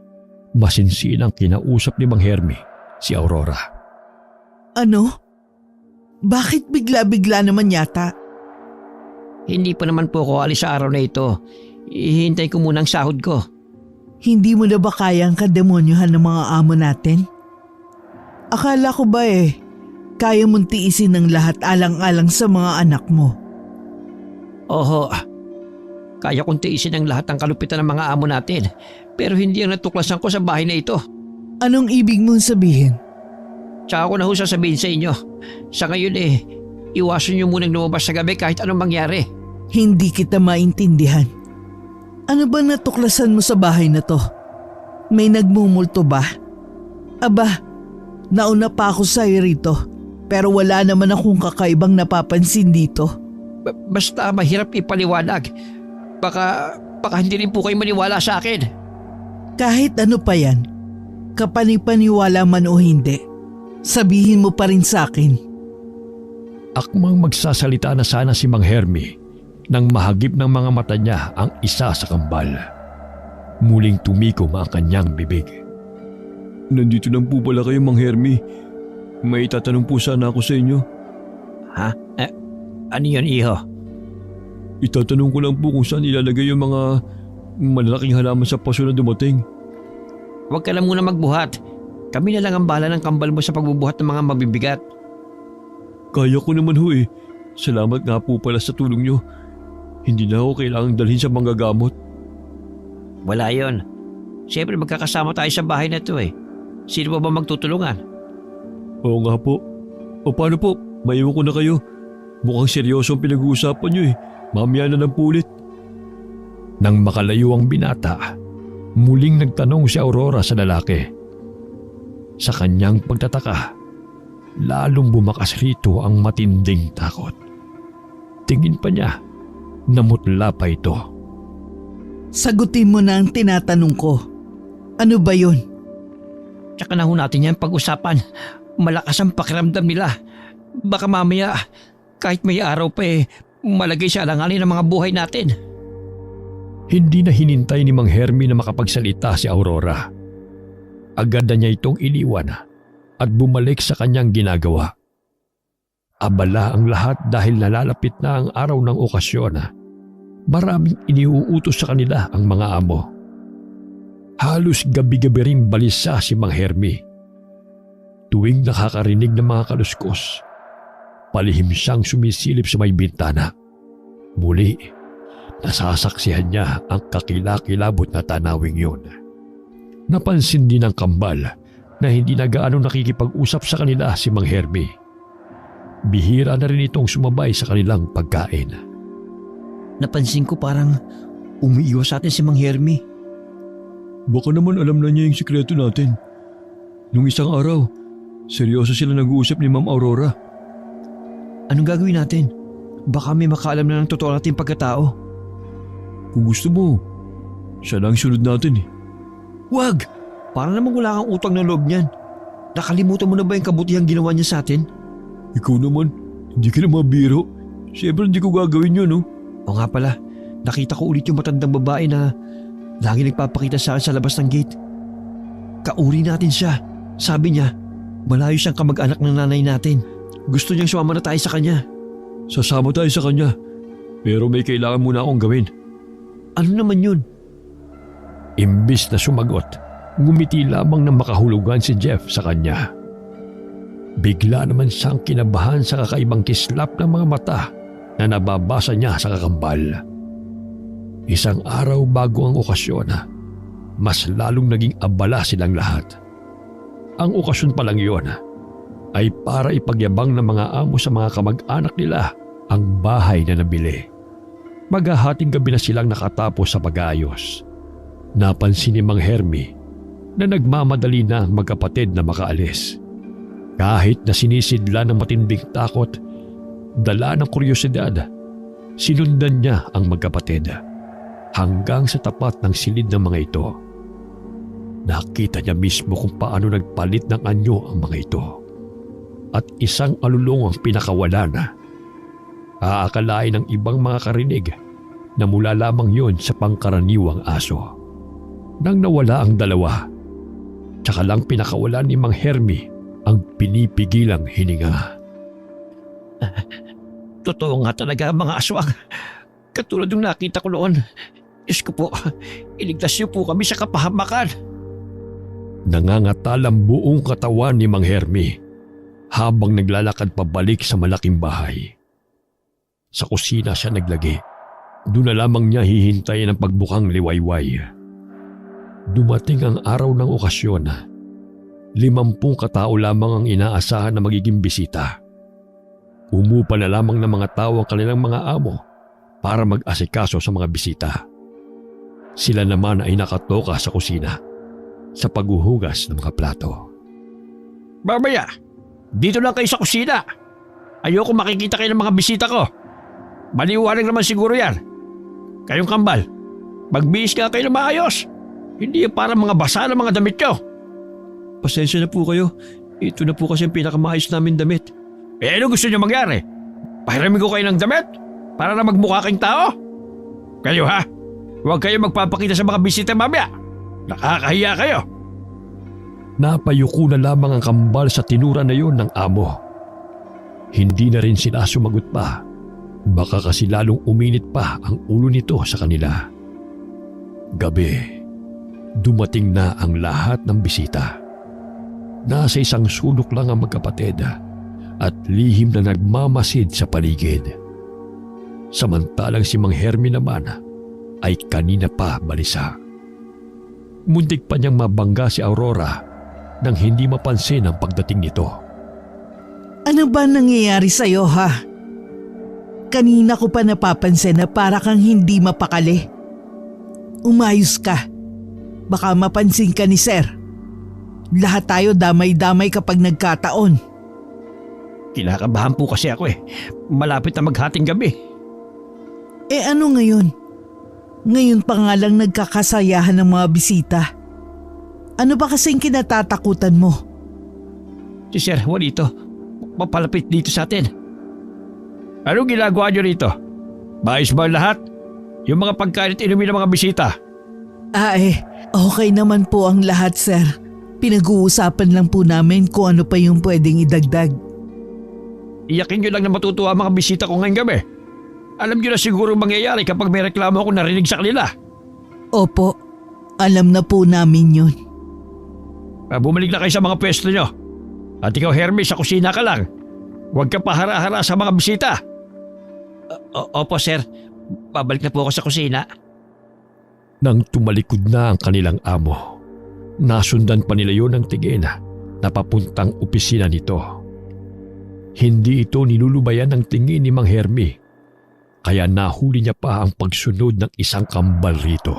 masinsin ang kinausap ni Mang Hermie, si Aurora. Ano? Bakit bigla-bigla naman yata? Hindi pa naman po ako alis sa araw na ito. Ihintay ko muna ang sahod ko. Hindi mo na ba kayang kademonyohan ng mga amo natin? Akala ko ba kaya mong tiisin ng lahat alang-alang sa mga anak mo? Oho, kaya kong tiisin ang lahat ng kalupitan ng mga amo natin. Pero hindi ang natuklasan ko sa bahay na ito. Anong ibig mong sabihin? Tsaka ko na ho sasabihin sa inyo. Sa ngayon iwasan niyo munang lumabas sa gabi kahit anong mangyari. Hindi kita maintindihan. Ano ba natuklasan mo sa bahay na to? May nagmumulto ba? Aba, nauna pa ako sa'yo rito. Pero wala naman akong kakaibang napapansin dito. Basta mahirap ipaliwanag. Baka hindi rin po kayo maniwala sa akin. Kahit ano pa yan, kapanipaniwala man o hindi, sabihin mo pa rin sa akin. Akmang magsasalita na sana si Mang Hermie nang mahagip ng mga mata niya ang isa sa kambal. Muling tumikom ang kanyang bibig. Nandito lang po pala kayo, Mang Hermie. May itatanong po sana ako sa inyo. Ha? Ano yun, iho? Itatanong ko lang po kung saan ilalagay yung mga malalaking halaman sa paso na dumating. Huwag ka lang muna magbuhat. Kami na lang ang bahala ng kambal mo sa pagbubuhat ng mga mabibigat. Kaya ko naman ho eh. Salamat nga po pala sa tulong nyo. Hindi na ako kailangang dalhin sa manggagamot. Wala yon. Siyempre magkakasama tayo sa bahay na ito eh. Sino ba magtutulungan? Oo nga po. O paano po? Maiwan ko na kayo. Mukhang seryoso ang pinag-uusapan nyo eh. Mamaya na lang po ulit. Nang makalayo ang binata, muling nagtanong si Aurora sa lalaki. Sa kanyang pagtataka, lalong bumakas rito ang matinding takot. Tingin pa niya, namutla pa ito. Sagutin mo na ang tinatanong ko. Ano ba yun? Tsaka na ho natin yan pag-usapan. Malakas ang pakiramdam nila. Baka mamaya, kahit may araw pa malagay sa alanganin ng mga buhay natin. Hindi na hinintay ni Mang Hermie na makapagsalita si Aurora. Agad na niya itong iniwan at bumalik sa kanyang ginagawa. Abala ang lahat dahil nalalapit na ang araw ng okasyon. Maraming iniuutos sa kanila ang mga amo. Halos gabi-gabi ring balisa si Mang Hermie. Tuwing nakakarinig ng mga kaluskos, palihim siyang sumisilip sa may bintana. Muli, nasasaksihan niya ang kakilakilabot na tanawing yun. Napansin din ng kambal na hindi na gaano nakikipag-usap sa kanila si Mang Hermie. Bihira na rin itong sumabay sa kanilang pagkain. Napansin ko parang umiiwas sa atin si Mang Hermie. Baka naman alam na niya yung sikreto natin. Nung isang araw, seryoso sila nag-uusap ni Ma'am Aurora. Anong gagawin natin? Baka may makaalam na ng totoo nating pagkatao. Kung gusto mo, siya lang sunod natin eh. Wag! Para namang wala kang utang na loob niyan. Nakalimutan mo na ba yung kabutihang ginawa niya sa atin? Ikaw naman, hindi ka na mabiro. Siyempre hindi ko gagawin yun, no? O nga pala, nakita ko ulit yung matandang babae na lagi nagpapakita sa akin sa labas ng gate. Kauri natin siya. Sabi niya, malayo siyang kamag-anak ng nanay natin. Gusto niyang sumama na tayo sa kanya. Sasama tayo sa kanya. Pero may kailangan muna akong gawin. Ano naman yun? Imbis na sumagot, ngumiti lamang na makahulugan si Jeff sa kanya. Bigla naman siyang kinabahan sa kakaibang kislap ng mga mata na nababasa niya sa kakambal. Isang araw bago ang okasyon, mas lalong naging abala silang lahat. Ang okasyon pa lang yun ay para ipagyabang ng mga amo sa mga kamag-anak nila ang bahay na nabili. Maghahating gabi na silang nakatapos sa pag-aayos. Napansin ni Mang Hermie na nagmamadali na ang magkapatid na makaalis. Kahit na sinisidla ng matinding takot, dala ng kuryosidad, sinundan niya ang magkapatid hanggang sa tapat ng silid ng mga ito. Nakita niya mismo kung paano nagpalit ng anyo ang mga ito at isang alulong ang pinakawalan. Aakalain ng ibang mga karinig na mula lamang yun sa pangkaraniwang aso. Nang nawala ang dalawa, tsaka lang pinakawalan ni Mang Hermie ang pinipigilang hininga. Totoo nga talaga ang mga aswang. Katulad ng nakita ko noon. Diyos ko po, iligtas niyo po kami sa kapahamakan. Nangangatal ang buong katawan ni Mang Hermie habang naglalakad pabalik sa malaking bahay. Sa kusina siya naglagi. Doon na lamang niya hihintayin ang pagbukang liwayway. Dumating ang araw ng okasyon. 50 katao lamang ang inaasahan na magiging bisita. Umupa na lamang ng mga tao ang kanilang mga amo para mag-asikaso sa mga bisita. Sila naman ay nakatoka sa kusina sa paghuhugas ng mga plato. Mamaya, dito lang kayo sa kusina. Ayoko makikita kayo ng mga bisita ko. Maliwanag naman siguro yan. Kayong kambal, magbihis ka kayo ng maayos. Hindi para mga basa ng mga damit nyo. Pasensya na po kayo. Ito na po kasi ang pinakamaayos namin damit. Eh ano gusto nyo mangyari? Pahiramin ko kayo ng damit? Para na magmukha kayong tao? Kayo ha? Huwag kayo magpapakita sa mga bisita mamaya. Nakakahiya kayo. Napayuko na lamang ang kambal sa tinura na yon ng amo. Hindi na rin sila sumagot pa. Baka kasi lalong uminit pa ang ulo nito sa kanila. Gabi. Dumating na ang lahat ng bisita. Nasa isang sulok lang ang magkapatid at lihim na nagmamasid sa paligid. Samantalang si Mang Hermie naman ay kanina pa balisa. Muntik pa niyang mabangga si Aurora nang hindi mapansin ang pagdating nito. Ano ba nangyayari sa'yo ha? Kanina ko pa napapansin na para kang hindi mapakali. Umayos ka. Baka mapansin ka ni Sir. Lahat tayo damay-damay kapag nagkataon. Kinakabahan po kasi ako eh. Malapit na maghating gabi. Eh ano ngayon? Ngayon pa nga lang nagkakasayahan ng mga bisita. Ano ba kasing kinatatakutan mo? Si Sir Juanito, papalapit dito sa atin. Anong ginagawa nyo rito? Maayos ba lahat? Yung mga pagkain at inumin ng mga bisita? Okay naman po ang lahat, Sir. Pinag-uusapan lang po namin kung ano pa yung pwedeng idagdag. Iyakin nyo lang na matutuwa ang mga bisita ko ngayong gabi. Alam nyo na siguro mangyayari kapag may reklamo ako narinig sa kanila. Opo, alam na po namin yun. Bumalik na kayo sa mga pwesto nyo. At ikaw Hermie, sa kusina ka lang. Huwag ka pahara-hara sa mga bisita. Opo sir, babalik na po ako sa kusina. Nang tumalikod na ang kanilang amo, nasundan pa nila yon ng tingin na papuntang opisina nito. Hindi ito nilulubayan ng tingin ni Mang Hermie, kaya nahuli niya pa ang pagsunod ng isang kambal rito.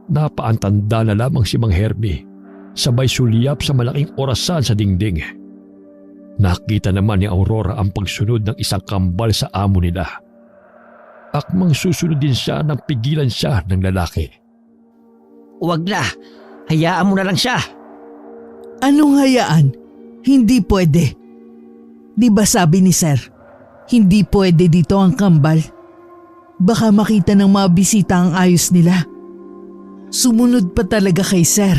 Napaantanda na lamang si Mang Hermie, sabay sulyap sa malaking orasan sa dingding. Nakita naman ni Aurora ang pagsunod ng isang kambal sa amo nila. Akmang susunod din siya nang pigilan siya ng lalaki. Huwag na, hayaan mo na lang siya. Anong hayaan? Hindi pwede. Di ba sabi ni Sir, hindi pwede dito ang kambal? Baka makita ng mga bisita ang ayos nila. Sumunod pa talaga kay Sir.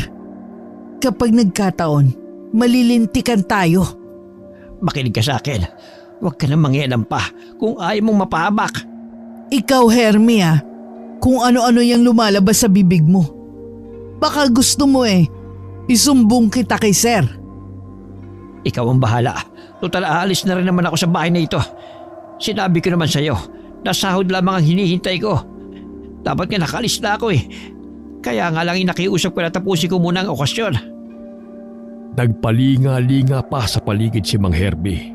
Kapag nagkataon, malilintikan tayo. Makinig ka sa akin. Huwag ka nang mangialam pa kung ayaw mong mapahamak. Ikaw, Hermie, kung ano-ano yung lumalabas sa bibig mo. Baka gusto mo isumbong kita kay Sir. Ikaw ang bahala. Total aalis na rin naman ako sa bahay na ito. Sinabi ko naman sa'yo, nasahod lamang ang hinihintay ko. Dapat nga nakalis na ako Kaya nga lang inakiusap ko na tapusin ko muna ang okasyon. Nagpalinga-linga pa sa paligid si Mang Herbie.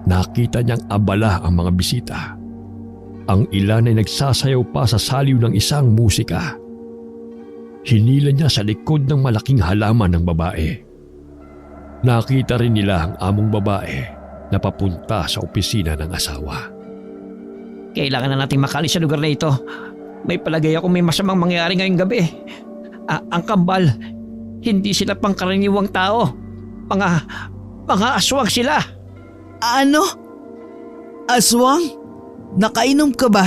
Nakita niyang abala ang mga bisita. Ang ilan ay nagsasayaw pa sa saliw ng isang musika. Hinila niya sa likod ng malaking halaman ng babae. Nakita rin nila ang among babae na papunta sa opisina ng asawa. Kailangan na nating makalis sa lugar na ito. May palagay ako may masamang mangyari ngayong gabi. Ang kambal, hindi sila pangkaraniwang tao. Mga aswang sila. Ano? Aswang? Nakainom ka ba?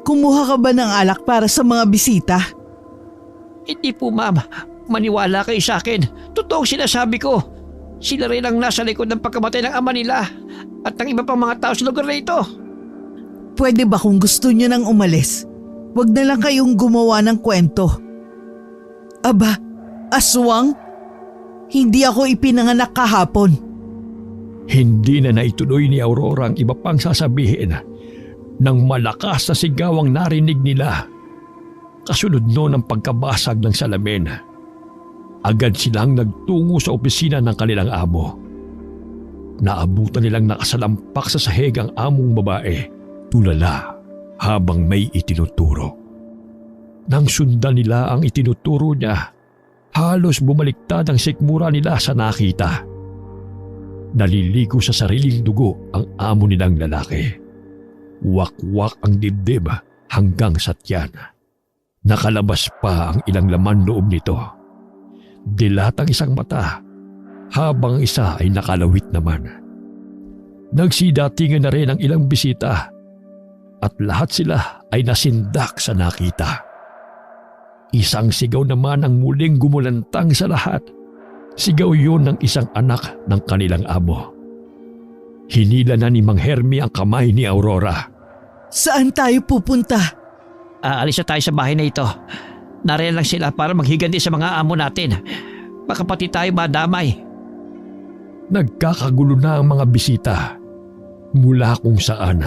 Kumuha ka ba ng alak para sa mga bisita? Hindi po, ma'am. Maniwala kayo sa akin. Totoong sinasabi ko. Sila rin ang nasa likod ng pagkamatay ng ama nila at ng iba pang mga tao sa lugar na ito. Pwede ba kung gusto nyo nang umalis? Huwag na lang kayong gumawa ng kwento. Aba, aswang? Hindi ako ipinanganak kahapon. Hindi na naituloy ni Aurora ang iba pang sasabihin nang malakas na sigaw ang narinig nila. Kasunod noon ang pagkabasag ng salamin. Agad silang nagtungo sa opisina ng kanilang amo. Naabutan nilang nakasalampak sa sahig ang among babae, tulala habang may itinuturo. Nang sundan nila ang itinuturo niya, halos bumaliktad ang sikmura nila sa nakita. Naliligo sa sariling dugo ang amo nilang lalaki. Wakwak ang dibdib hanggang sa tiyan. Nakalabas pa ang ilang laman loob nito. Dilat ang isang mata, habang isa ay nakalawit naman. Nagsidatingan na rin ang ilang bisita at lahat sila ay nasindak sa nakita. Isang sigaw naman ang muling gumulantang sa lahat. Sigaw yun ng isang anak ng kanilang amo. Hinila na ni Mang Hermie ang kamay ni Aurora. Saan tayo pupunta? Aalis na tayo sa bahay na ito. Nariyan lang sila para maghiganti sa mga amo natin. Baka pati tayo madamay. Nagkakagulo na ang mga bisita. Mula kung saan,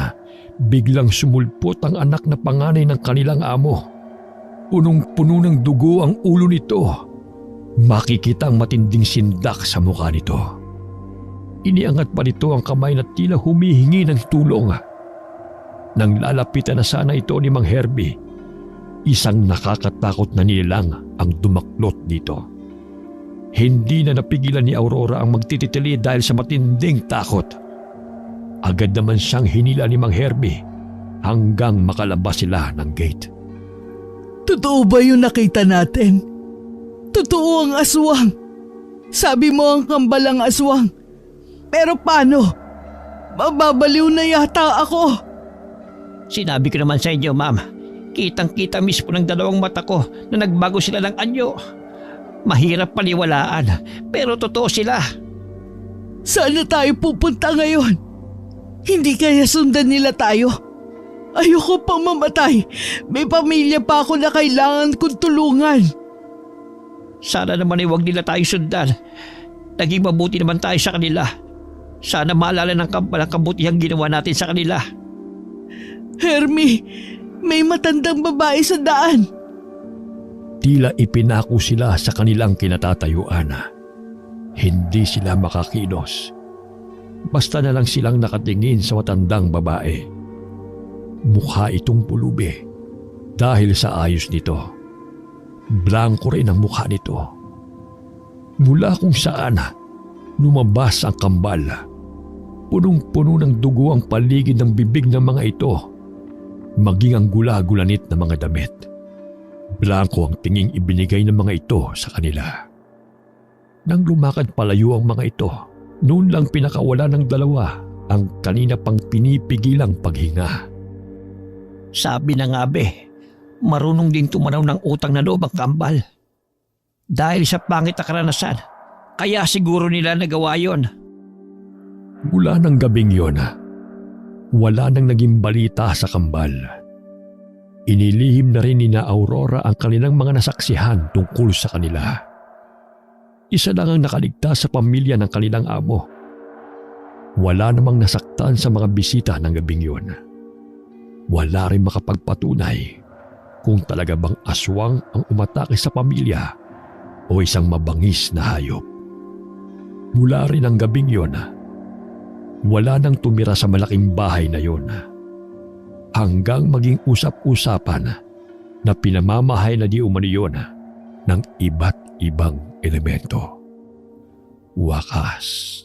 biglang sumulpot ang anak na panganay ng kanilang amo. Punong-puno ng dugo ang ulo nito. Makikita ang matinding sindak sa mukha nito. Iniangat pa nito ang kamay na tila humihingi ng tulong. Nang lalapitan na sana ito ni Mang Herbie, isang nakakatakot na nilalang ang dumaklot dito. Hindi na napigilan ni Aurora ang magtititili dahil sa matinding takot. Agad naman siyang hinila ni Mang Herbie hanggang makalabas sila ng gate. Totoo ba yung nakita natin? Totoo ang aswang. Sabi mo ang kambal ang aswang. Pero paano? Mababaliw na yata ako. Sinabi ko naman sa inyo, ma'am. Kitang-kita mismo ng dalawang mata ko na nagbago sila ng anyo. Mahirap paniwalaan, pero totoo sila. Saan na tayo pupunta ngayon? Hindi kaya sundan nila tayo? Ayoko pang mamatay. May pamilya pa ako na kailangan kong tulungan. Sana naman ay huwag nila tayo sundan. Naging mabuti naman tayo sa kanila. Sana maalala ng kambal ang kabutihang ginawa natin sa kanila. Hermie, may matandang babae sa daan. Tila ipinako sila sa kanilang kinatatayuan. Hindi sila makakilos. Basta na lang silang nakatingin sa matandang babae. Mukha itong pulubi dahil sa ayos nito. Blanko rin ang mukha nito. Mula kung saan lumabas ang kambal. Punong-puno ng dugo ang paligid ng bibig ng mga ito, maging ang gula-gulanit na mga damit. Blanko ang tinging ibinigay ng mga ito sa kanila. Nang lumakad palayo ang mga ito, noon lang pinakawala ng dalawa ang kanina pang pinipigilang paghinga. Sabi na nga be, marunong din tumanaw ng utang na loob ang kambal. Dahil sa pangit na karanasan, kaya siguro nila nagawa yon. Mula ng gabing yon, wala nang naging balita sa kambal. Inilihim na rin ni na Aurora ang kanilang mga nasaksihan tungkol sa kanila. Isa lang ang nakaligtas sa pamilya ng kanilang amo. Wala namang nasaktan sa mga bisita ng gabing yon. Wala rin makapagpatunay kung talaga bang aswang ang umatake sa pamilya o isang mabangis na hayop. Mula rin ang gabing yon, wala nang tumira sa malaking bahay na yon. Hanggang maging usap-usapan na pinamamahay na di umano yon ng iba't ibang elemento. Wakas.